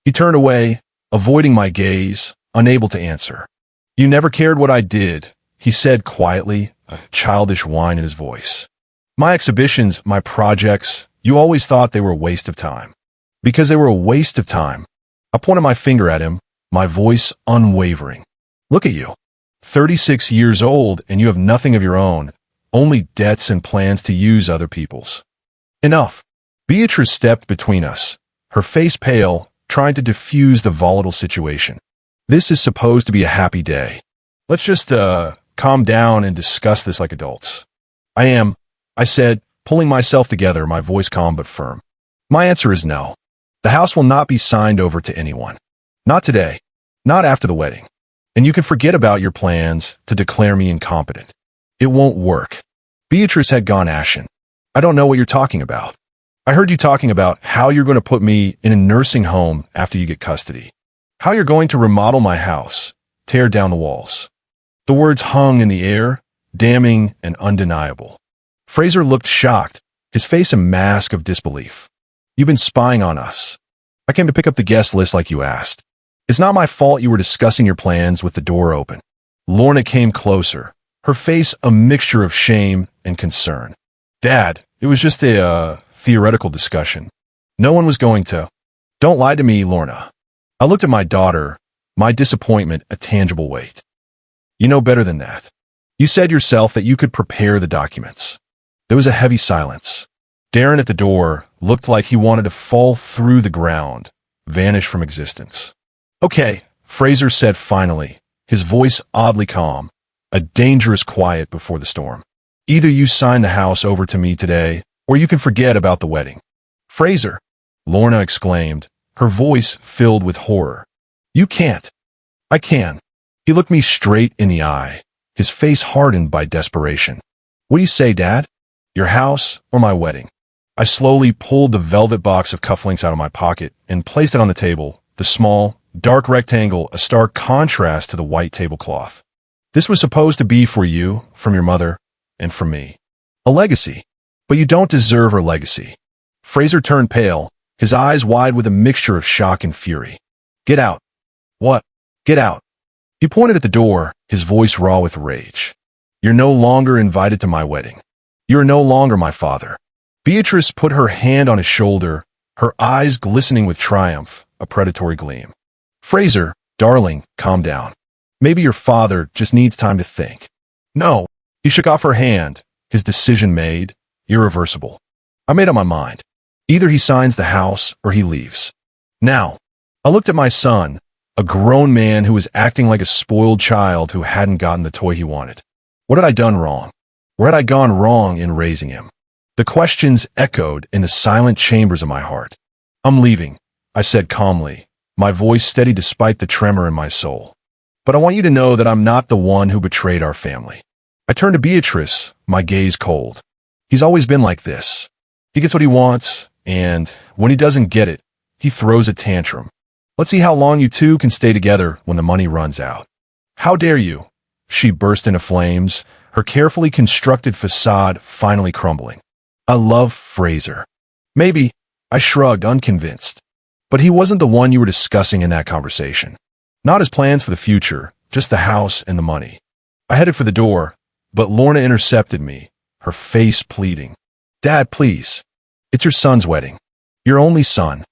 He turned away, avoiding my gaze, unable to answer. You never cared what I did, he said quietly, a childish whine in his voice. My exhibitions, my projects, you always thought they were a waste of time. Because they were a waste of time. I pointed my finger at him, my voice unwavering. Look at you. 36 years old and you have nothing of your own, only debts and plans to use other people's. Enough. Beatrice stepped between us, her face pale, trying to diffuse the volatile situation. This is supposed to be a happy day. Let's just, calm down and discuss this like adults. I said, pulling myself together, my voice calm but firm. My answer is no. The house will not be signed over to anyone. Not today. Not after the wedding. And you can forget about your plans to declare me incompetent. It won't work. Beatrice had gone ashen. I don't know what you're talking about. I heard you talking about how you're going to put me in a nursing home after you get custody. How you're going to remodel my house, tear down the walls. The words hung in the air, damning and undeniable. Fraser looked shocked, his face a mask of disbelief. You've been spying on us. I came to pick up the guest list like you asked. It's not my fault you were discussing your plans with the door open. Lorna came closer, her face a mixture of shame and concern. Dad, it was just a theoretical discussion. No one was going to. Don't lie to me, Lorna. I looked at my daughter, my disappointment a tangible weight. You know better than that. You said yourself that you could prepare the documents. There was a heavy silence. Darren at the door looked like he wanted to fall through the ground, vanish from existence. Okay, Fraser said finally, his voice oddly calm, a dangerous quiet before the storm. Either you sign the house over to me today, or you can forget about the wedding. Fraser, Lorna exclaimed, her voice filled with horror. You can't. I can. He looked me straight in the eye, his face hardened by desperation. What do you say, Dad? Your house or my wedding? I slowly pulled the velvet box of cufflinks out of my pocket and placed it on the table, the small, dark rectangle a stark contrast to the white tablecloth. This was supposed to be for you, from your mother, and from me. A legacy. But you don't deserve her legacy. Fraser turned pale, his eyes wide with a mixture of shock and fury. Get out. What? Get out. He pointed at the door, his voice raw with rage. You're no longer invited to my wedding. You are no longer my father. Beatrice put her hand on his shoulder, her eyes glistening with triumph, a predatory gleam. Fraser, darling, calm down. Maybe your father just needs time to think. No. He shook off her hand, his decision made, irreversible. I made up my mind. Either he signs the house or he leaves. Now, I looked at my son, a grown man who was acting like a spoiled child who hadn't gotten the toy he wanted. What had I done wrong? Where had I gone wrong in raising him? The questions echoed in the silent chambers of my heart. I'm leaving, I said calmly, my voice steady despite the tremor in my soul. But I want you to know that I'm not the one who betrayed our family. I turned to Beatrice, my gaze cold. He's always been like this. He gets what he wants, and when he doesn't get it, he throws a tantrum. Let's see how long you two can stay together when the money runs out. How dare you? She burst into flames, her carefully constructed facade finally crumbling. I love Fraser. Maybe, I shrugged, unconvinced. But he wasn't the one you were discussing in that conversation. Not his plans for the future, just the house and the money. I headed for the door, but Lorna intercepted me, her face pleading. Dad, please. It's your son's wedding. Your only son.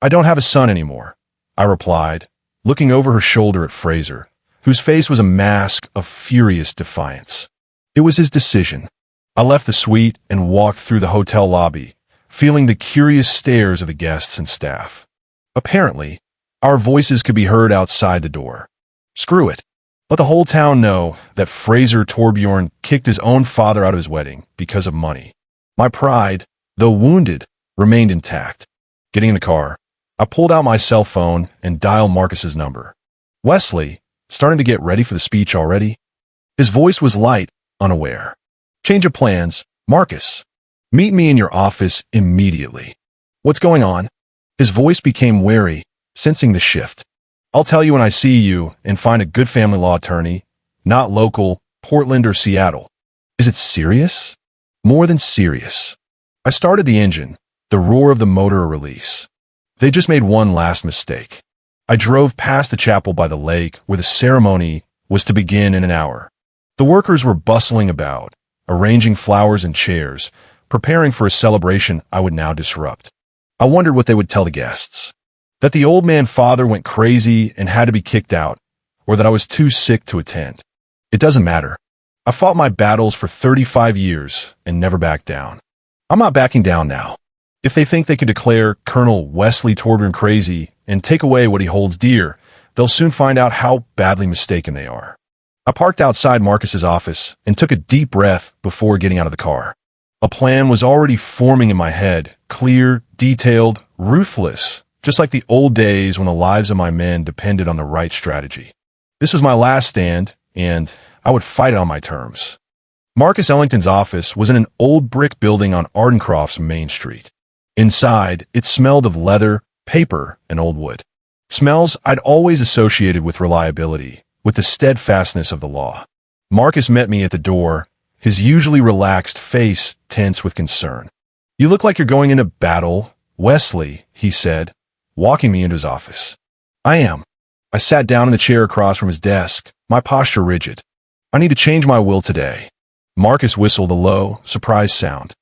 I don't have a son anymore, I replied, looking over her shoulder at Fraser, whose face was a mask of furious defiance. It was his decision. I left the suite and walked through the hotel lobby, feeling the curious stares of the guests and staff. Apparently, our voices could be heard outside the door. Screw it. Let the whole town know that Fraser Torbjorn kicked his own father out of his wedding because of money. My pride, though wounded, remained intact. Getting in the car, I pulled out my cell phone and dialed Marcus's number. Wesley, starting to get ready for the speech already? His voice was light, unaware. Change of plans, Marcus. Meet me in your office immediately. What's going on? His voice became wary, sensing the shift. I'll tell you when I see you and find a good family law attorney, not local, Portland or Seattle. Is it serious? More than serious. I started the engine, the roar of the motor a release. They just made one last mistake. I drove past the chapel by the lake where the ceremony was to begin in an hour. The workers were bustling about, arranging flowers and chairs, preparing for a celebration I would now disrupt. I wondered what they would tell the guests. That the old man father went crazy and had to be kicked out, or that I was too sick to attend. It doesn't matter. I fought my battles for 35 years and never backed down. I'm not backing down now. If they think they can declare Colonel Wesley Torbjorn crazy and take away what he holds dear, they'll soon find out how badly mistaken they are. I parked outside Marcus's office and took a deep breath before getting out of the car. A plan was already forming in my head, clear, detailed, ruthless, just like the old days when the lives of my men depended on the right strategy. This was my last stand, and I would fight it on my terms. Marcus Ellington's office was in an old brick building on Ardencroft's Main Street. Inside, it smelled of leather, paper, and old wood. Smells I'd always associated with reliability, with the steadfastness of the law. Marcus met me at the door, his usually relaxed face tense with concern. "You look like you're going into battle, Wesley," he said, walking me into his office. "I am." I sat down in the chair across from his desk, my posture rigid. "I need to change my will today." Marcus whistled a low, surprised sound.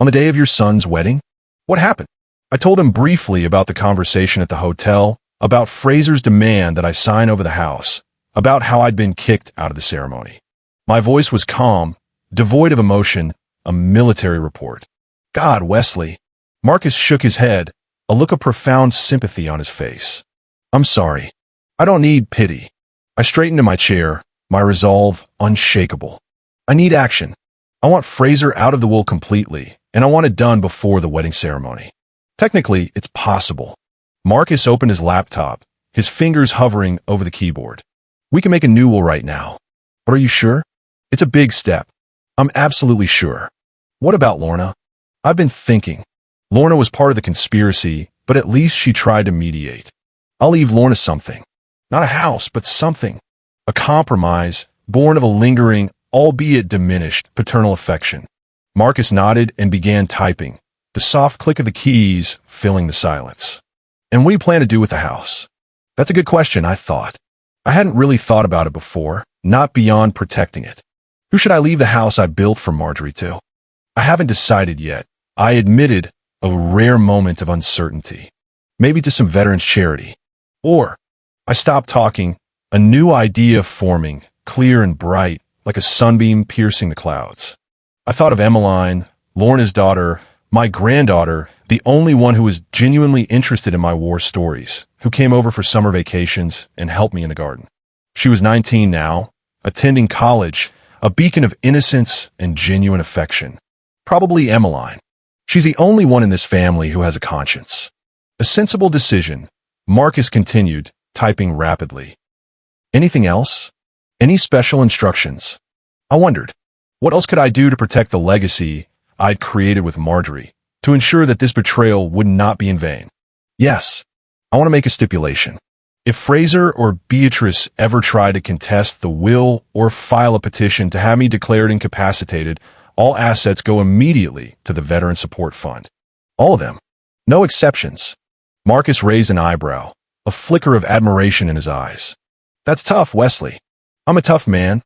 "On the day of your son's wedding? What happened?" I told him briefly about the conversation at the hotel, about Fraser's demand that I sign over the house, about how I'd been kicked out of the ceremony. My voice was calm, devoid of emotion, a military report. "God, Wesley." Marcus shook his head, a look of profound sympathy on his face. "I'm sorry. I don't need pity." I straightened in my chair, my resolve unshakable. "I need action. I want Fraser out of the will completely, and I want it done before the wedding ceremony. Technically, it's possible." Marcus opened his laptop, his fingers hovering over the keyboard. "We can make a new will right now. But are you sure? It's a big step." "I'm absolutely sure." "What about Lorna?" "I've been thinking. Lorna was part of the conspiracy, but at least she tried to mediate. I'll leave Lorna something. Not a house, but something. A compromise, born of a lingering, albeit diminished, paternal affection." Marcus nodded and began typing, the soft click of the keys filling the silence. "And what do you plan to do with the house?" "That's a good question," I thought. I hadn't really thought about it before, not beyond protecting it. Who should I leave the house I built for Marjorie to? "I haven't decided yet," I admitted, a rare moment of uncertainty. "Maybe to some veterans charity. Or—" I stopped talking, a new idea forming, clear and bright, like a sunbeam piercing the clouds. I thought of Emmeline, Lorna's daughter, my granddaughter, the only one who was genuinely interested in my war stories, who came over for summer vacations and helped me in the garden. She was 19 now, attending college, a beacon of innocence and genuine affection. Probably Emmeline. She's the only one in this family who has a conscience. A sensible decision, Marcus continued, typing rapidly. "Anything else? Any special instructions?" I wondered, what else could I do to protect the legacy I'd created with Marjorie, to ensure that this betrayal would not be in vain? "Yes, I want to make a stipulation. If Fraser or Beatrice ever try to contest the will or file a petition to have me declared incapacitated, all assets go immediately to the Veteran Support Fund. All of them. No exceptions." Marcus raised an eyebrow, a flicker of admiration in his eyes. "That's tough, Wesley." "I'm a tough man,"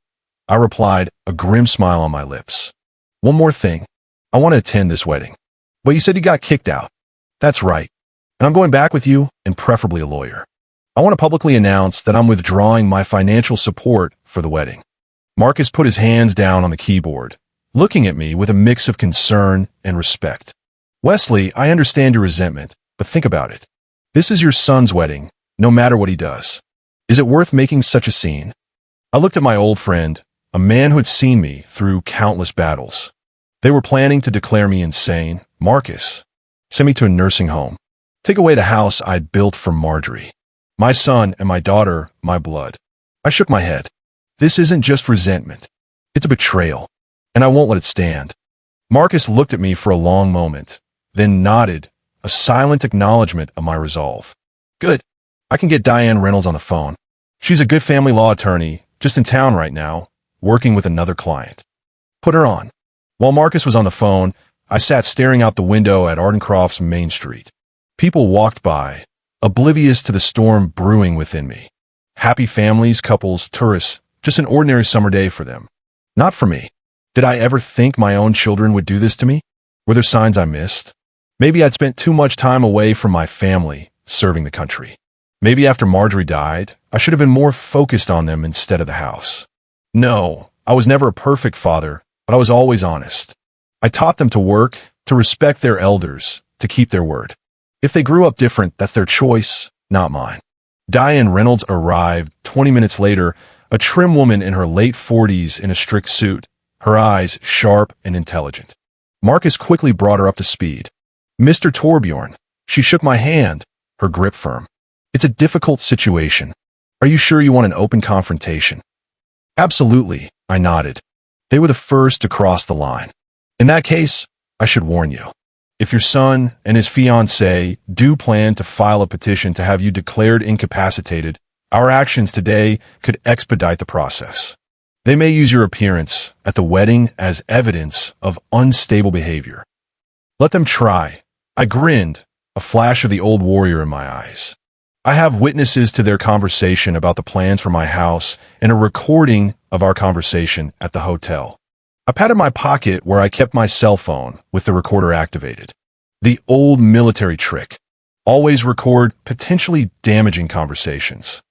I replied, a grim smile on my lips. "One more thing. I want to attend this wedding." "But you said you got kicked out." "That's right. And I'm going back with you, and preferably a lawyer. I want to publicly announce that I'm withdrawing my financial support for the wedding." Marcus put his hands down on the keyboard, looking at me with a mix of concern and respect. "Wesley, I understand your resentment, but think about it. This is your son's wedding, no matter what he does. Is it worth making such a scene?" I looked at my old friend, a man who had seen me through countless battles. "They were planning to declare me insane, Marcus. Send me to a nursing home. Take away the house I'd built for Marjorie. My son and my daughter, my blood." I shook my head. "This isn't just resentment. It's a betrayal, and I won't let it stand." Marcus looked at me for a long moment, then nodded, a silent acknowledgement of my resolve. "Good. I can get Diane Reynolds on the phone. She's a good family law attorney, just in town right now, working with another client. Put her on." While Marcus was on the phone, I sat staring out the window at Ardencroft's Main Street. People walked by, oblivious to the storm brewing within me. Happy families, couples, tourists, just an ordinary summer day for them. Not for me. Did I ever think my own children would do this to me? Were there signs I missed? Maybe I'd spent too much time away from my family, serving the country. Maybe after Marjorie died, I should have been more focused on them instead of the house. No, I was never a perfect father, but I was always honest. I taught them to work, to respect their elders, to keep their word. If they grew up different, that's their choice, not mine. Diane Reynolds arrived 20 minutes later, a trim woman in her late 40s in a strict suit, her eyes sharp and intelligent. Marcus quickly brought her up to speed. "Mr. Torbjorn." She shook my hand, her grip firm. It's a difficult situation. Are you sure you want an open confrontation? Absolutely, I nodded. They were the first to cross the line. In that case, I should warn you. If your son and his fiancée do plan to file a petition to have you declared incapacitated, our actions today could expedite the process. They may use your appearance at the wedding as evidence of unstable behavior. Let them try. I grinned, a flash of the old warrior in my eyes. I have witnesses to their conversation about the plans for my house and a recording of our conversation at the hotel. I patted my pocket where I kept my cell phone with the recorder activated. The old military trick. Always record potentially damaging conversations.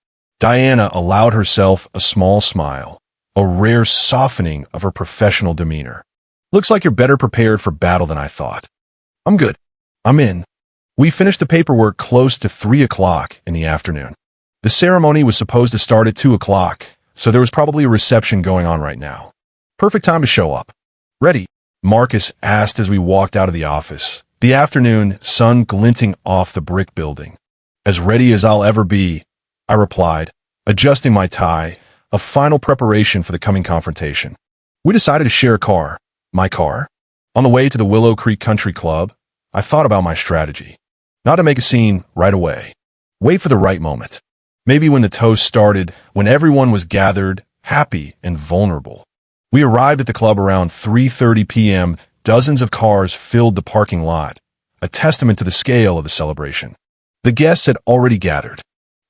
Diana allowed herself a small smile, a rare softening of her professional demeanor. Looks like you're better prepared for battle than I thought. I'm good. I'm in. We finished the paperwork close to 3 o'clock in the afternoon. The ceremony was supposed to start at 2 o'clock, so there was probably a reception going on right now. Perfect time to show up. Ready? Marcus asked as we walked out of the office, the afternoon sun glinting off the brick building. As ready as I'll ever be, I replied, adjusting my tie, a final preparation for the coming confrontation. We decided to share a car. My car. On the way to the Willow Creek Country Club, I thought about my strategy. Not to make a scene right away. Wait for the right moment. Maybe when the toast started, when everyone was gathered, happy and vulnerable. We arrived at the club around 3:30 p.m. Dozens of cars filled the parking lot, a testament to the scale of the celebration. The guests had already gathered.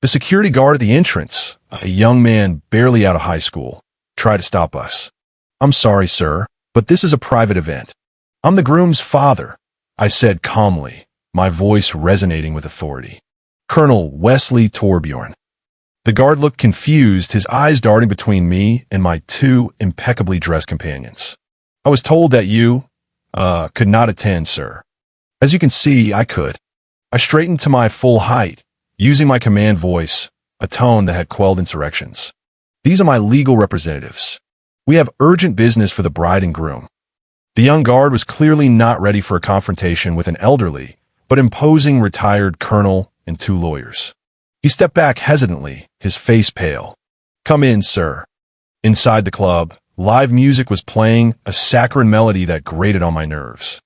The security guard at the entrance, a young man barely out of high school, tried to stop us. I'm sorry, sir, but this is a private event. I'm the groom's father, I said calmly, my voice resonating with authority. Colonel Wesley Torbjorn. The guard looked confused, his eyes darting between me and my 2 impeccably dressed companions. I was told that you, could not attend, sir. As you can see, I could. I straightened to my full height, using my command voice, a tone that had quelled insurrections. These are my legal representatives. We have urgent business for the bride and groom. The young guard was clearly not ready for a confrontation with an elderly, but imposing retired colonel and 2 lawyers. He stepped back hesitantly, his face pale. Come in, sir. Inside the club, live music was playing, a saccharine melody that grated on my nerves.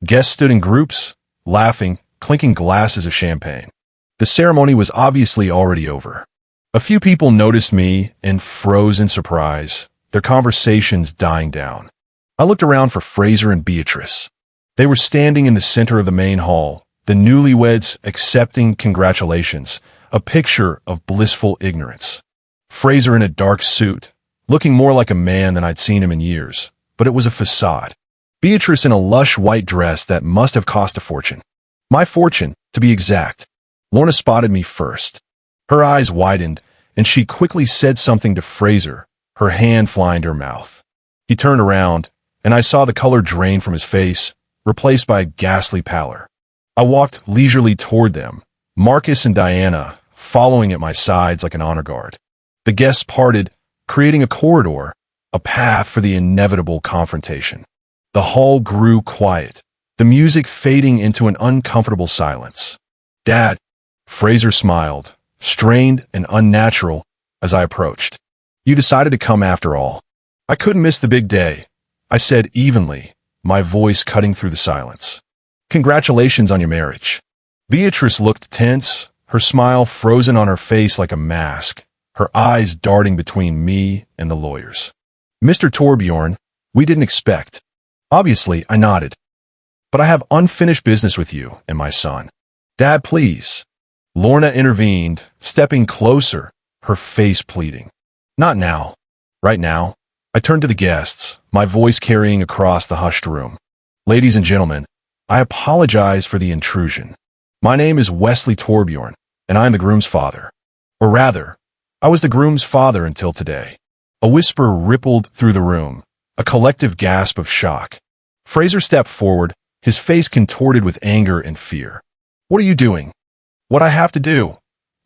Guests stood in groups, laughing, clinking glasses of champagne. The ceremony was obviously already over. A few people noticed me and froze in surprise, their conversations dying down. I looked around for Fraser and Beatrice. They were standing in the center of the main hall, the newlyweds accepting congratulations, a picture of blissful ignorance. Fraser in a dark suit, looking more like a man than I'd seen him in years, but it was a facade. Beatrice in a lush white dress that must have cost a fortune. My fortune, to be exact. Lorna spotted me first. Her eyes widened, and she quickly said something to Fraser, her hand flying to her mouth. He turned around, and I saw the color drain from his face, replaced by a ghastly pallor. I walked leisurely toward them, Marcus and Diana following at my sides like an honor guard. The guests parted, creating a corridor, a path for the inevitable confrontation. The hall grew quiet, the music fading into an uncomfortable silence. Dad, Fraser smiled, strained and unnatural, as I approached. You decided to come after all. I couldn't miss the big day, I said evenly, my voice cutting through the silence. Congratulations on your marriage. Beatrice looked tense, her smile frozen on her face like a mask, her eyes darting between me and the lawyers. Mr. Torbjorn, we didn't expect. Obviously, I nodded. But I have unfinished business with you and my son. Dad, please. Lorna intervened, stepping closer, her face pleading. Not now. Right now. I turned to the guests, my voice carrying across the hushed room. Ladies and gentlemen, I apologize for the intrusion. My name is Wesley Torbjorn, and I am the groom's father. Or rather, I was the groom's father until today. A whisper rippled through the room, a collective gasp of shock. Fraser stepped forward, his face contorted with anger and fear. What are you doing? What I have to do?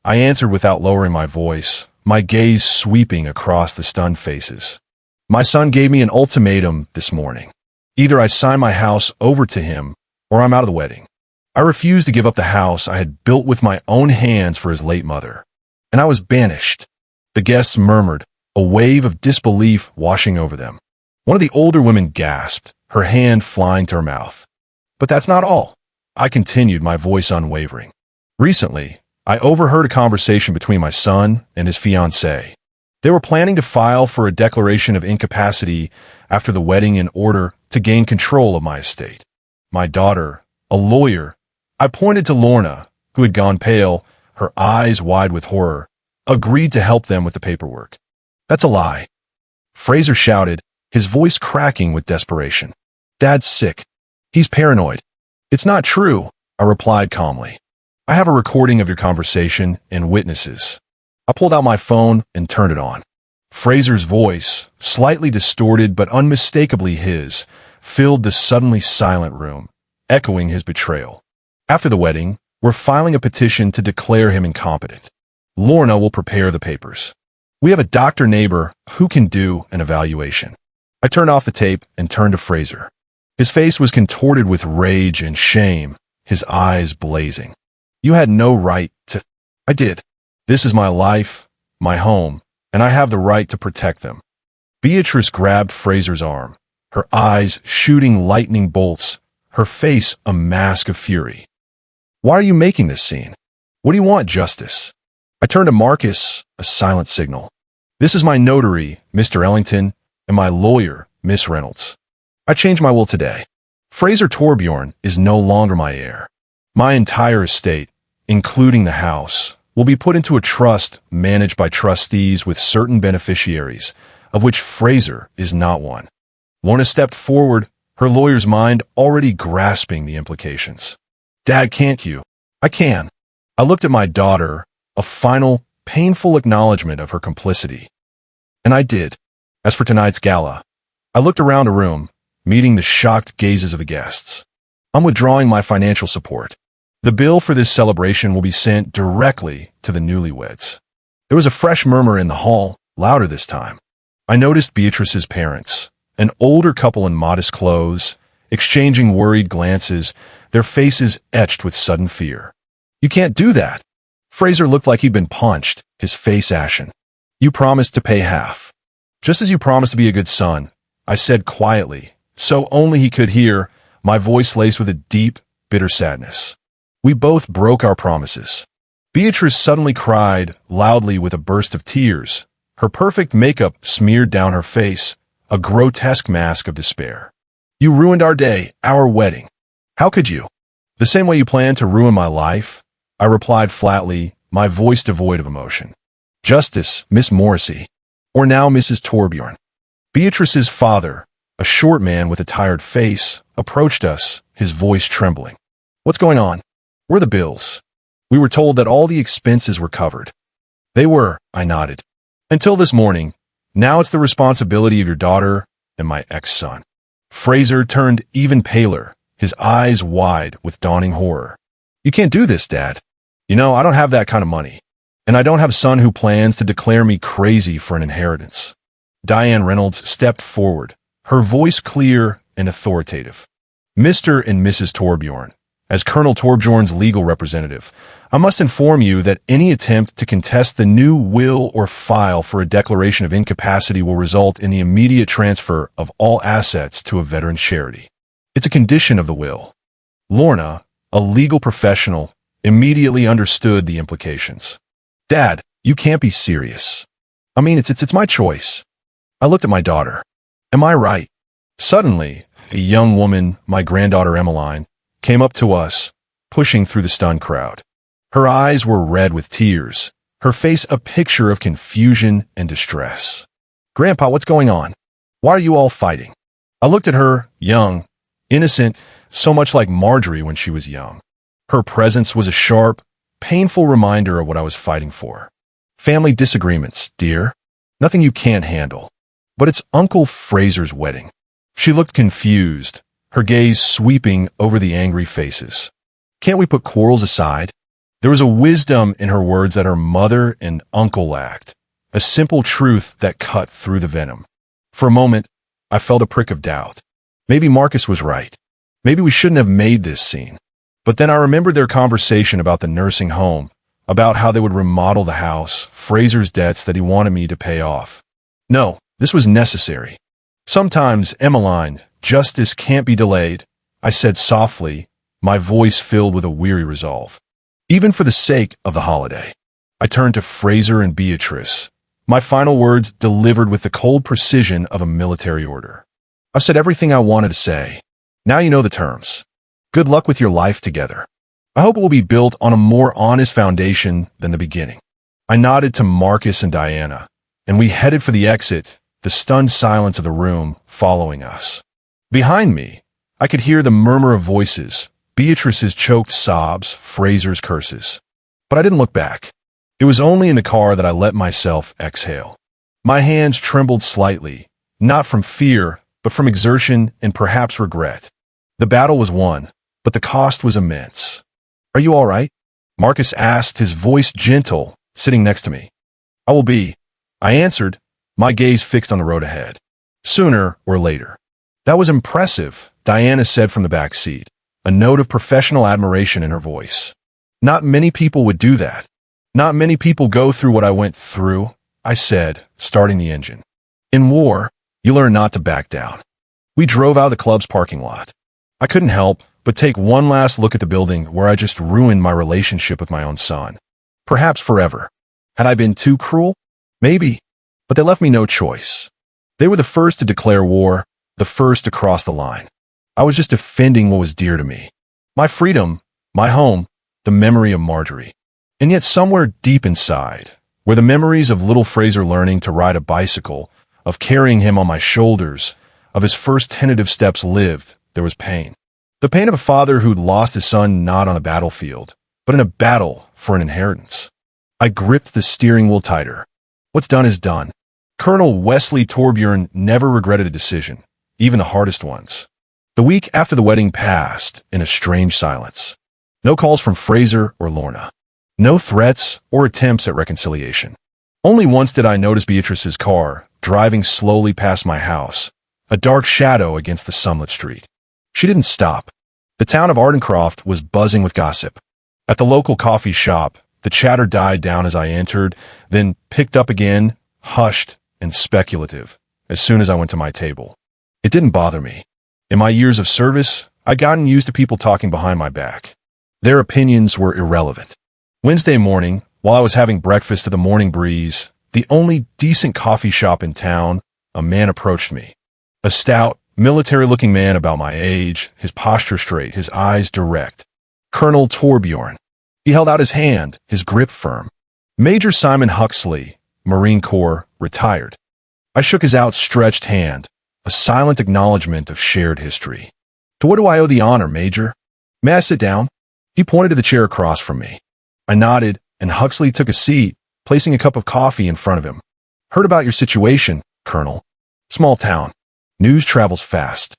I answered without lowering my voice, my gaze sweeping across the stunned faces. My son gave me an ultimatum this morning. Either I sign my house over to him, or I'm out of the wedding. I I refused to give up the house I had built with my own hands for his late mother. And I was banished. The guests murmured, a wave of disbelief washing over them. One of the older women gasped, her hand flying to her mouth. But that's not all. I continued, my voice unwavering. Recently, I overheard a conversation between my son and his fiancée. They were planning to file for a declaration of incapacity after the wedding in order to gain control of my estate. My daughter, a lawyer, I pointed to Lorna, who had gone pale, her eyes wide with horror, agreed to help them with the paperwork. That's a lie. Fraser shouted, his voice cracking with desperation. Dad's sick. He's paranoid. It's not true, I replied calmly. I have a recording of your conversation and witnesses. I pulled out my phone and turned it on. Fraser's voice, slightly distorted but unmistakably his, filled the suddenly silent room, echoing his betrayal. After the wedding, we're filing a petition to declare him incompetent. Lorna will prepare the papers. We have a doctor neighbor who can do an evaluation. I turned off the tape and turned to Fraser. His face was contorted with rage and shame, his eyes blazing. You had no right to... I did. This is my life, my home, and I have the right to protect them. Beatrice grabbed Fraser's arm, her eyes shooting lightning bolts, her face a mask of fury. Why are you making this scene? What do you want, Justice? I turned to Marcus, a silent signal. This is my notary, Mr. Ellington, and my lawyer, Miss Reynolds. I changed my will today. Fraser Torbjorn is no longer my heir. My entire estate, including the house, will be put into a trust managed by trustees with certain beneficiaries, of which Fraser is not one. Lorna stepped forward, her lawyer's mind already grasping the implications. Dad, can't you? I can. I looked at my daughter, a final, painful acknowledgement of her complicity. And I did. As for tonight's gala, I looked around the room, meeting the shocked gazes of the guests. I'm withdrawing my financial support. The bill for this celebration will be sent directly to the newlyweds. There was a fresh murmur in the hall, louder this time. I noticed Beatrice's parents, an older couple in modest clothes, exchanging worried glances, their faces etched with sudden fear. You can't do that. Fraser looked like he'd been punched, his face ashen. You promised to pay half. Just as you promised to be a good son, I said quietly, so only he could hear, my voice laced with a deep, bitter sadness. We both broke our promises. Beatrice suddenly cried, loudly with a burst of tears, her perfect makeup smeared down her face, a grotesque mask of despair. You ruined our day, our wedding. How could you? The same way you planned to ruin my life? I replied flatly, my voice devoid of emotion. Justice, Miss Morrissey. Or now Mrs. Torbjorn. Beatrice's father, a short man with a tired face, approached us, his voice trembling. What's going on? Where are the bills? We were told that all the expenses were covered. They were, I nodded. Until this morning. Now it's the responsibility of your daughter and my ex-son. Fraser turned even paler, his eyes wide with dawning horror. You can't do this, Dad. You know, I don't have that kind of money. And I don't have a son who plans to declare me crazy for an inheritance. Diane Reynolds stepped forward, her voice clear and authoritative. Mr. and Mrs. Torbjorn, as Colonel Torbjorn's legal representative, I must inform you that any attempt to contest the new will or file for a declaration of incapacity will result in the immediate transfer of all assets to a veteran charity. It's a condition of the will. Lorna, a legal professional, immediately understood the implications. Dad, you can't be serious. I mean, it's my choice. I looked at my daughter. Am I right? Suddenly, a young woman, my granddaughter Emmeline, came up to us, pushing through the stunned crowd. Her eyes were red with tears, her face a picture of confusion and distress. Grandpa, what's going on? Why are you all fighting? I looked at her, young, innocent, so much like Marjorie when she was young. Her presence was a sharp, painful reminder of what I was fighting for. Family disagreements, dear. Nothing you can't handle. But it's Uncle Fraser's wedding. She looked confused, her gaze sweeping over the angry faces. Can't we put quarrels aside? There was a wisdom in her words that her mother and uncle lacked, a simple truth that cut through the venom. For a moment, I felt a prick of doubt. Maybe Marcus was right. Maybe we shouldn't have made this scene. But then I remembered their conversation about the nursing home, about how they would remodel the house, Fraser's debts that he wanted me to pay off. No, this was necessary. Sometimes, Emmeline, justice can't be delayed, I said softly, my voice filled with a weary resolve. Even for the sake of the holiday. I turned to Fraser and Beatrice, my final words delivered with the cold precision of a military order. I've said everything I wanted to say. Now you know the terms. Good luck with your life together. I hope it will be built on a more honest foundation than the beginning. I nodded to Marcus and Diana, and we headed for the exit, the stunned silence of the room following us. Behind me, I could hear the murmur of voices, Beatrice's choked sobs, Fraser's curses. But I didn't look back. It was only in the car that I let myself exhale. My hands trembled slightly, not from fear, but from exertion and perhaps regret. The battle was won, but the cost was immense. Are you all right? Marcus asked, his voice gentle, sitting next to me. I will be, I answered, my gaze fixed on the road ahead. Sooner or later. That was impressive, Diana said from the back seat, a note of professional admiration in her voice. Not many people would do that. Not many people go through what I went through, I said, starting the engine. In war, you learn not to back down. We drove out of the club's parking lot. I couldn't help but take one last look at the building where I just ruined my relationship with my own son. Perhaps forever. Had I been too cruel? Maybe. But they left me no choice. They were the first to declare war, the first to cross the line. I was just defending what was dear to me. My freedom, my home, the memory of Marjorie. And yet somewhere deep inside, where the memories of little Fraser learning to ride a bicycle, of carrying him on my shoulders, of his first tentative steps lived, there was pain. The pain of a father who'd lost his son not on a battlefield, but in a battle for an inheritance. I gripped the steering wheel tighter. What's done is done. Colonel Wesley Torbjorn never regretted a decision, even the hardest ones. The week after the wedding passed in a strange silence. No calls from Fraser or Lorna. No threats or attempts at reconciliation. Only once did I notice Beatrice's car, driving slowly past my house, a dark shadow against the sunlit street. She didn't stop. The town of Ardencroft was buzzing with gossip. At the local coffee shop, the chatter died down as I entered, then picked up again, hushed and speculative, as soon as I went to my table. It didn't bother me. In my years of service, I'd gotten used to people talking behind my back. Their opinions were irrelevant. Wednesday morning, while I was having breakfast at the Morning Breeze, the only decent coffee shop in town, a man approached me. A stout, military-looking man about my age, his posture straight, his eyes direct. Colonel Torbjorn. He held out his hand, his grip firm. Major Simon Huxley, Marine Corps, retired. I shook his outstretched hand, a silent acknowledgement of shared history. To what do I owe the honor, Major? May I sit down? He pointed to the chair across from me. I nodded, and Huxley took a seat, placing a cup of coffee in front of him. Heard about your situation, Colonel. Small town. News travels fast.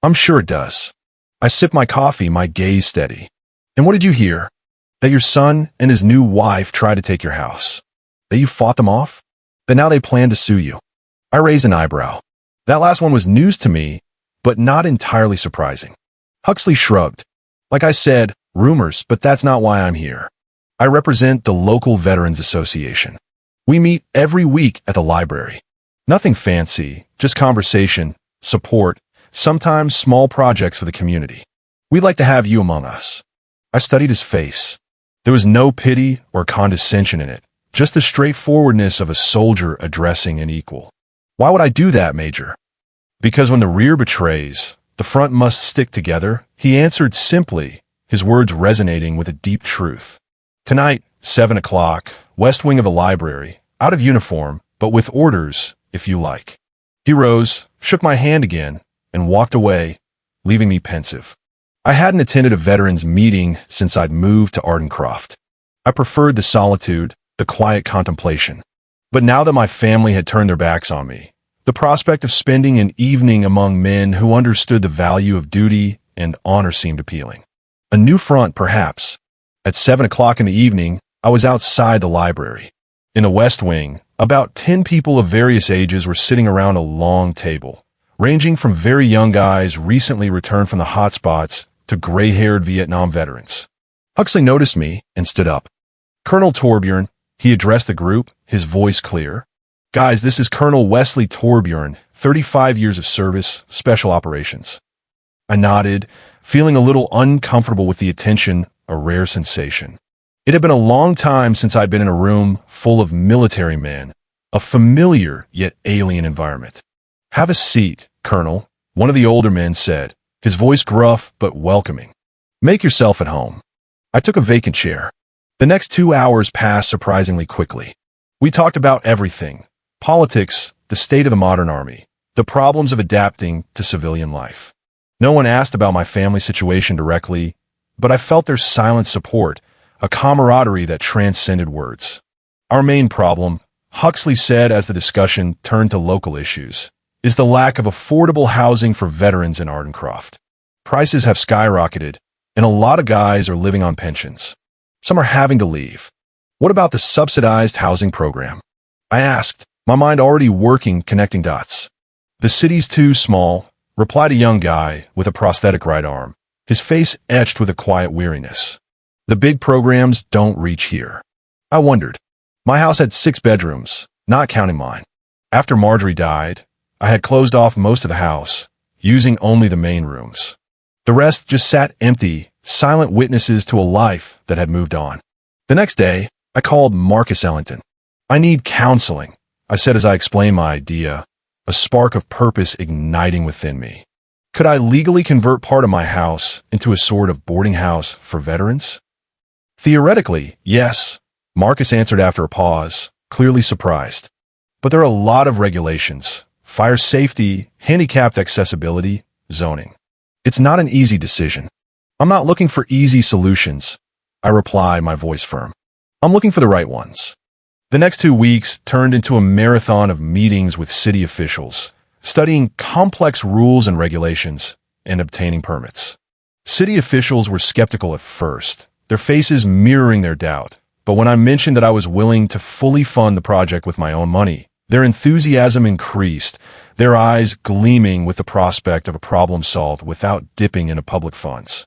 I'm sure it does. I sipped my coffee, my gaze steady. And what did you hear? That your son and his new wife tried to take your house. That you fought them off? That now they plan to sue you. I raised an eyebrow. That last one was news to me, but not entirely surprising. Huxley shrugged. Like I said, rumors, but that's not why I'm here. I represent the local Veterans Association. We meet every week at the library. Nothing fancy, just conversation, support, sometimes small projects for the community. We'd like to have you among us. I studied his face. There was no pity or condescension in it, just the straightforwardness of a soldier addressing an equal. Why would I do that, Major? Because when the rear betrays, the front must stick together, he answered simply, his words resonating with a deep truth. Tonight, 7 o'clock, west wing of the library, out of uniform, but with orders, if you like. He rose, shook my hand again, and walked away, leaving me pensive. I hadn't attended a veterans meeting since I'd moved to Ardencroft. I preferred the solitude, the quiet contemplation. But now that my family had turned their backs on me, the prospect of spending an evening among men who understood the value of duty and honor seemed appealing. A new front, perhaps. At 7 o'clock in the evening, I was outside the library. In the west wing, about 10 people of various ages were sitting around a long table, ranging from very young guys recently returned from the hotspots to gray-haired Vietnam veterans. Huxley noticed me and stood up. "Colonel Torbjorn," he addressed the group, his voice clear. "Guys, this is Colonel Wesley Torbjorn, 35 years of service, Special Operations." I nodded, feeling a little uncomfortable with the attention, a rare sensation. It had been a long time since I'd been in a room full of military men, a familiar yet alien environment. "Have a seat, Colonel," one of the older men said, his voice gruff but welcoming. "Make yourself at home." I took a vacant chair. The next 2 hours passed surprisingly quickly. We talked about everything: politics, the state of the modern army, the problems of adapting to civilian life. No one asked about my family situation directly, but I felt their silent support, a camaraderie that transcended words. "Our main problem," Huxley said as the discussion turned to local issues, "is the lack of affordable housing for veterans in Ardencroft. Prices have skyrocketed, and a lot of guys are living on pensions. Some are having to leave. What about the subsidized housing program?" I asked, my mind already working, connecting dots. "The city's too small," replied a young guy with a prosthetic right arm, his face etched with a quiet weariness. "The big programs don't reach here." I wondered. My house had 6 bedrooms, not counting mine. After Marjorie died, I had closed off most of the house, using only the main rooms. The rest just sat empty, silent witnesses to a life that had moved on. The next day, I called Marcus Ellington. "I need counseling," I said as I explained my idea, a spark of purpose igniting within me. Could I legally convert part of my house into a sort of boarding house for veterans? "Theoretically, yes," Marcus answered after a pause, clearly surprised. "But there are a lot of regulations: fire safety, handicapped accessibility, zoning. It's not an easy decision." "I'm not looking for easy solutions," I replied, my voice firm. "I'm looking for the right ones." The next 2 weeks turned into a marathon of meetings with city officials, studying complex rules and regulations, and obtaining permits. City officials were skeptical at first, their faces mirroring their doubt. But when I mentioned that I was willing to fully fund the project with my own money, their enthusiasm increased, their eyes gleaming with the prospect of a problem solved without dipping into public funds.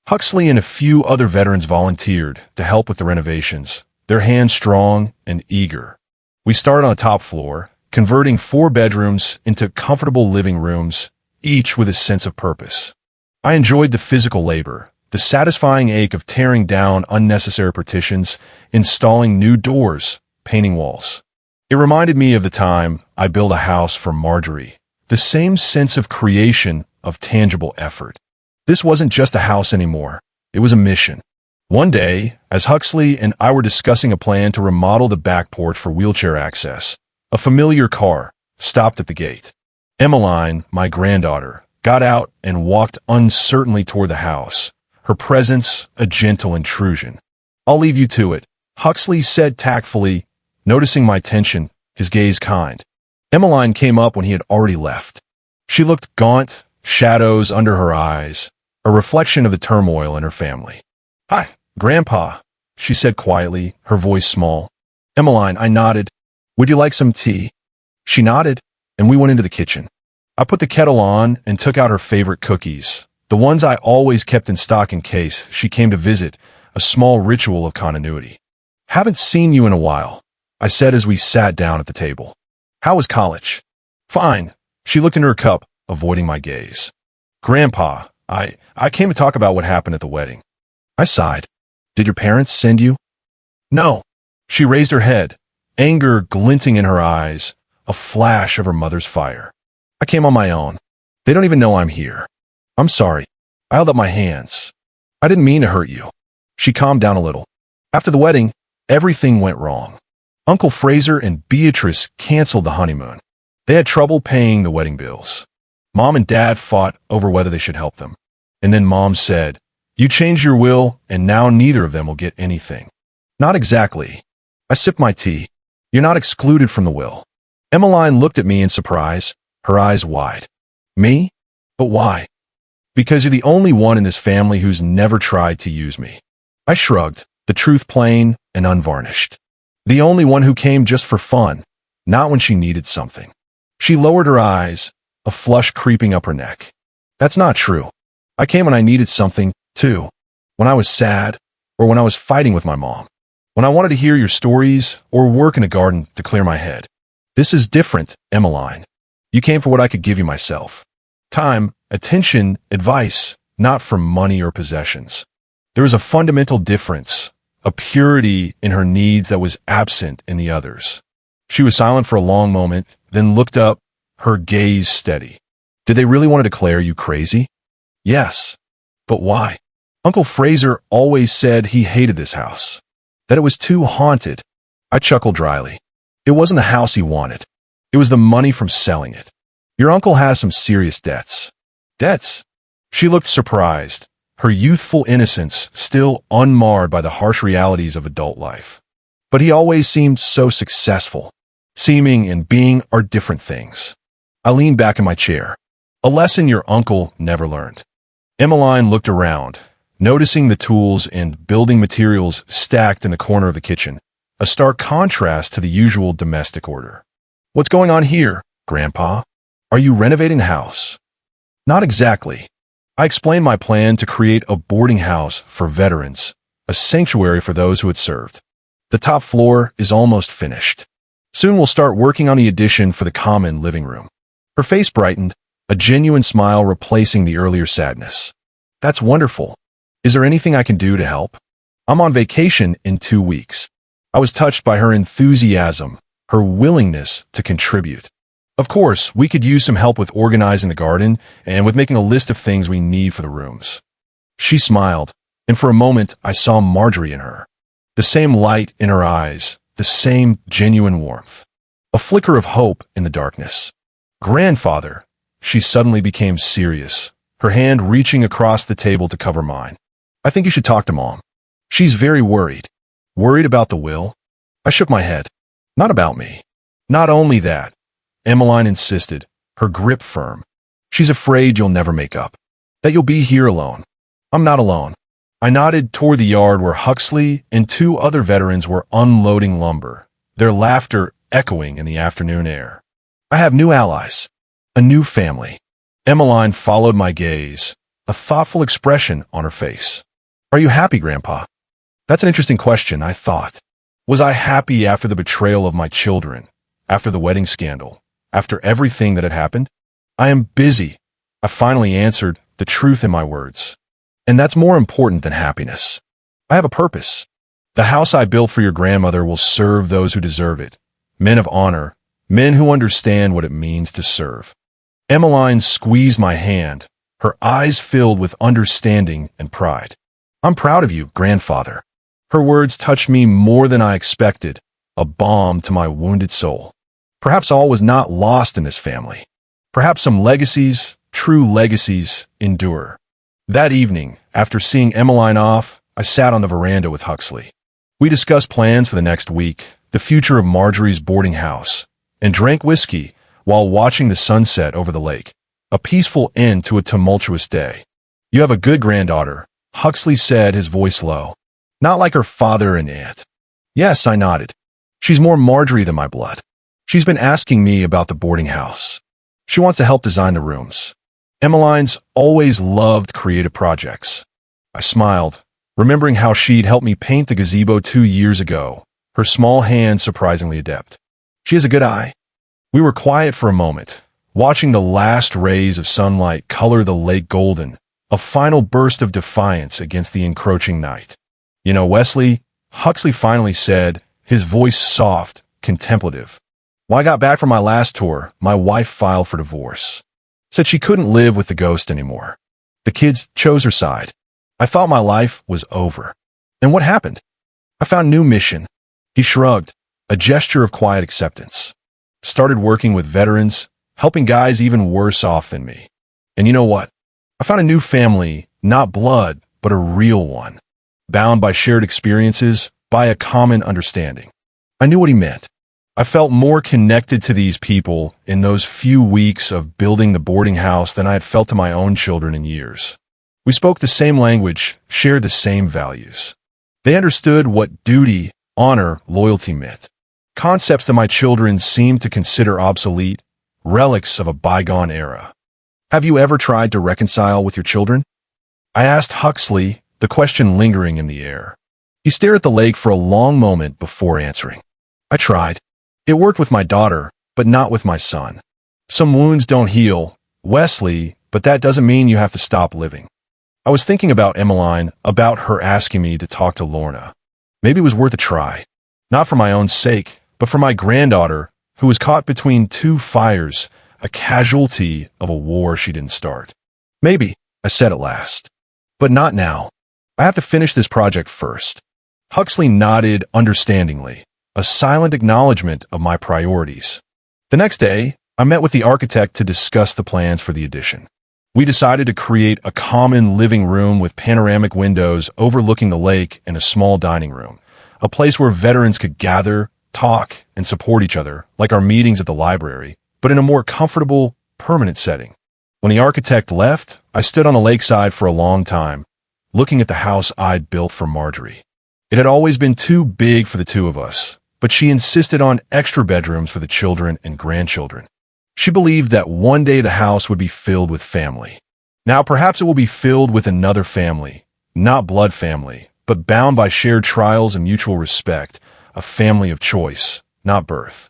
Huxley and a few other veterans volunteered to help with the renovations, their hands strong and eager. We started on the top floor, converting 4 bedrooms into comfortable living rooms, each with a sense of purpose. I enjoyed the physical labor, the satisfying ache of tearing down unnecessary partitions, installing new doors, painting walls. It reminded me of the time I built a house for Marjorie, the same sense of creation, of tangible effort. This wasn't just a house anymore, it was a mission. One day, as Huxley and I were discussing a plan to remodel the back porch for wheelchair access, a familiar car stopped at the gate. Emmeline, my granddaughter, got out and walked uncertainly toward the house, her presence a gentle intrusion. "I'll leave you to it," Huxley said tactfully, noticing my tension, his gaze kind. Emmeline came up when he had already left. She looked gaunt, shadows under her eyes, a reflection of the turmoil in her family. "Hi, Grandpa," she said quietly, her voice small. "Emmeline," I nodded. "Would you like some tea?" She nodded, and we went into the kitchen. I put the kettle on and took out her favorite cookies, the ones I always kept in stock in case she came to visit, a small ritual of continuity. "Haven't seen you in a while," I said as we sat down at the table. "How was college?" "Fine." She looked into her cup, avoiding my gaze. "Grandpa, I came to talk about what happened at the wedding." I sighed. "Did your parents send you?" "No." She raised her head, anger glinting in her eyes, a flash of her mother's fire. "I came on my own. They don't even know I'm here." "I'm sorry." I held up my hands. "I didn't mean to hurt you." She calmed down a little. "After the wedding, everything went wrong. Uncle Fraser and Beatrice canceled the honeymoon. They had trouble paying the wedding bills. Mom and Dad fought over whether they should help them. And then Mom said, 'You changed your will, and now neither of them will get anything.'" "Not exactly." I sipped my tea. "You're not excluded from the will." Emmeline looked at me in surprise, her eyes wide. "Me? But why?" "Because you're the only one in this family who's never tried to use me." I shrugged, the truth plain and unvarnished. "The only one who came just for fun, not when she needed something." She lowered her eyes, a flush creeping up her neck. "That's not true. I came when I needed something, too. When I was sad, or when I was fighting with my mom. When I wanted to hear your stories, or work in the garden to clear my head. This is different, Emmeline. You came for what I could give you myself. Time, attention, advice, not for money or possessions. There is a fundamental difference, a purity in her needs that was absent in the others. She was silent for a long moment, then looked up, her gaze steady. Did they really want to declare you crazy? Yes. But why? Uncle Fraser always said he hated this house, that it was too haunted. I chuckled dryly. It wasn't the house he wanted. It was the money from selling it. Your uncle has some serious debts. Debts? She looked surprised, her youthful innocence still unmarred by the harsh realities of adult life. But he always seemed so successful. Seeming and being are different things. I leaned back in my chair. A lesson your uncle never learned. Emmeline looked around, noticing the tools and building materials stacked in the corner of the kitchen, a stark contrast to the usual domestic order. What's going on here, Grandpa? Are you renovating the house? Not exactly. I explained my plan to create a boarding house for veterans, a sanctuary for those who had served. The top floor is almost finished. Soon we'll start working on the addition for the common living room. Her face brightened, a genuine smile replacing the earlier sadness. That's wonderful. Is there anything I can do to help? I'm on vacation in 2 weeks. I was touched by her enthusiasm, her willingness to contribute. Of course, we could use some help with organizing the garden and with making a list of things we need for the rooms. She smiled, and for a moment I saw Marjorie in her. The same light in her eyes, the same genuine warmth. A flicker of hope in the darkness. Grandfather, she suddenly became serious, her hand reaching across the table to cover mine. I think you should talk to Mom. She's very worried. Worried about the will? I shook my head. Not about me. Not only that, Emmeline insisted, her grip firm. She's afraid you'll never make up. That you'll be here alone. I'm not alone. I nodded toward the yard where Huxley and 2 other veterans were unloading lumber, their laughter echoing in the afternoon air. I have new allies. A new family. Emmeline followed my gaze, a thoughtful expression on her face. Are you happy, Grandpa? That's an interesting question, I thought. Was I happy after the betrayal of my children, after the wedding scandal, after everything that had happened? I am busy. I finally answered, the truth in my words. And that's more important than happiness. I have a purpose. The house I built for your grandmother will serve those who deserve it. Men of honor, men who understand what it means to serve. Emmeline squeezed my hand, her eyes filled with understanding and pride. I'm proud of you, Grandfather. Her words touched me more than I expected, a balm to my wounded soul. Perhaps all was not lost in this family. Perhaps some legacies, true legacies, endure. That evening, after seeing Emmeline off, I sat on the veranda with Huxley. We discussed plans for the next week, the future of Marjorie's boarding house, and drank whiskey while watching the sunset over the lake, a peaceful end to a tumultuous day. You have a good granddaughter, Huxley said, his voice low. Not like her father and aunt. Yes, I nodded. She's more Marjorie than my blood. She's been asking me about the boarding house. She wants to help design the rooms. Emmeline's always loved creative projects. I smiled, remembering how she'd helped me paint the gazebo 2 years ago, her small hand surprisingly adept. She has a good eye. We were quiet for a moment, watching the last rays of sunlight color the lake golden, a final burst of defiance against the encroaching night. You know, Wesley, Huxley finally said, his voice soft, contemplative. When I got back from my last tour, my wife filed for divorce. Said she couldn't live with the ghost anymore. The kids chose her side. I thought my life was over. And what happened? I found a new mission. He shrugged, a gesture of quiet acceptance. Started working with veterans, helping guys even worse off than me. And you know what? I found a new family, not blood, but a real one. Bound by shared experiences, by a common understanding. I knew what he meant. I felt more connected to these people in those few weeks of building the boarding house than I had felt to my own children in years. We spoke the same language, shared the same values. They understood what duty, honor, loyalty meant. Concepts that my children seemed to consider obsolete, relics of a bygone era. Have you ever tried to reconcile with your children? I asked Huxley, the question lingering in the air. He stared at the lake for a long moment before answering. I tried. It worked with my daughter, but not with my son. Some wounds don't heal, Wesley, but that doesn't mean you have to stop living. I was thinking about Emmeline, about her asking me to talk to Lorna. Maybe it was worth a try. Not for my own sake, but for my granddaughter, who was caught between two fires, a casualty of a war she didn't start. Maybe, I said at last. But not now. I have to finish this project first. Huxley nodded understandingly, a silent acknowledgement of my priorities. The next day, I met with the architect to discuss the plans for the addition. We decided to create a common living room with panoramic windows overlooking the lake and a small dining room, a place where veterans could gather, talk, and support each other, like our meetings at the library, but in a more comfortable, permanent setting. When the architect left, I stood on the lakeside for a long time, looking at the house I'd built for Marjorie. It had always been too big for the two of us, but she insisted on extra bedrooms for the children and grandchildren. She believed that one day the house would be filled with family. Now perhaps it will be filled with another family, not blood family, but bound by shared trials and mutual respect, a family of choice, not birth.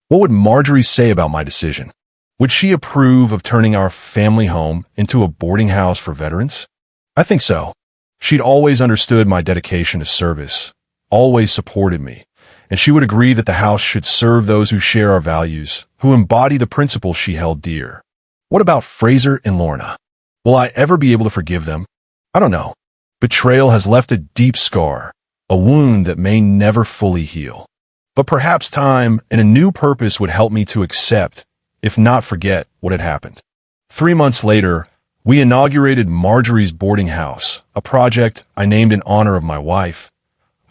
What would Marjorie say about my decision? Would she approve of turning our family home into a boarding house for veterans? I think so. She'd always understood my dedication to service, always supported me, and she would agree that the house should serve those who share our values, who embody the principles she held dear. What about Fraser and Lorna? Will I ever be able to forgive them? I don't know. Betrayal has left a deep scar, a wound that may never fully heal. But perhaps time and a new purpose would help me to accept, if not forget, what had happened. 3 months later, we inaugurated Marjorie's boarding house, a project I named in honor of my wife,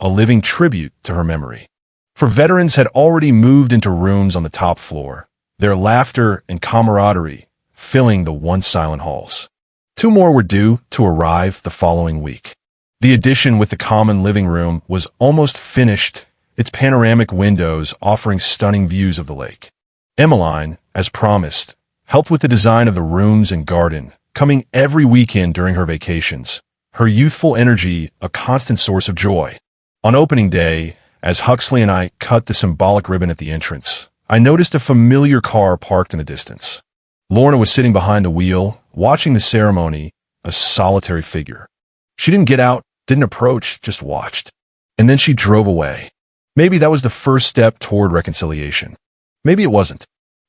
a living tribute to her memory. For veterans had already moved into rooms on the top floor, their laughter and camaraderie filling the once silent halls. 2 more were due to arrive the following week. The addition with the common living room was almost finished, its panoramic windows offering stunning views of the lake. Emmeline, as promised, helped with the design of the rooms and garden, coming every weekend during her vacations, her youthful energy a constant source of joy. On opening day, as Huxley and I cut the symbolic ribbon at the entrance, I noticed a familiar car parked in the distance. Lorna was sitting behind the wheel, watching the ceremony, a solitary figure. She didn't get out, didn't approach, just watched. And then she drove away. Maybe that was the first step toward reconciliation. Maybe it wasn't.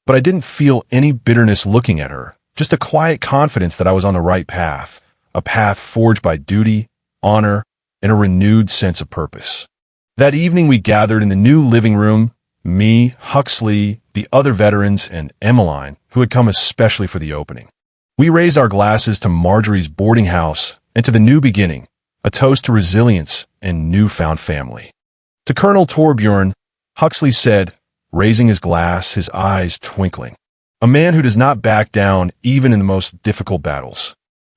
But I didn't feel any bitterness looking at her, just a quiet confidence that I was on the right path, a path forged by duty, honor, and a renewed sense of purpose. That evening we gathered in the new living room, me, Huxley, the other veterans, and Emmeline, who had come especially for the opening. We raised our glasses to Marjorie's boarding house and to the new beginning, a toast to resilience and newfound family. To Colonel Torbjorn, Huxley said, raising his glass, his eyes twinkling, a man who does not back down even in the most difficult battles.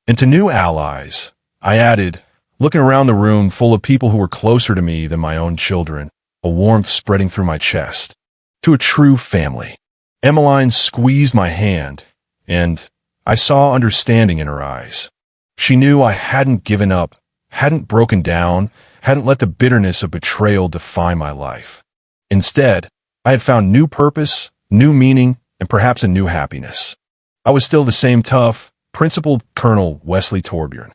And to new allies, I added, looking around the room full of people who were closer to me than my own children, a warmth spreading through my chest, to a true family. Emmeline squeezed my hand, and I saw understanding in her eyes. She knew I hadn't given up, hadn't broken down, hadn't let the bitterness of betrayal define my life. Instead, I had found new purpose, new meaning, and perhaps a new happiness. I was still the same tough, principled Colonel Wesley Torbjorn.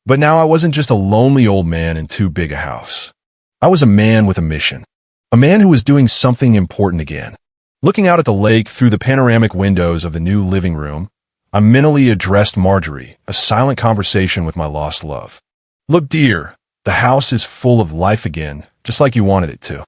But now I wasn't just a lonely old man in too big a house. I was a man with a mission. A man who was doing something important again. Looking out at the lake through the panoramic windows of the new living room, I mentally addressed Marjorie, a silent conversation with my lost love. Look, dear, the house is full of life again, just like you wanted it to.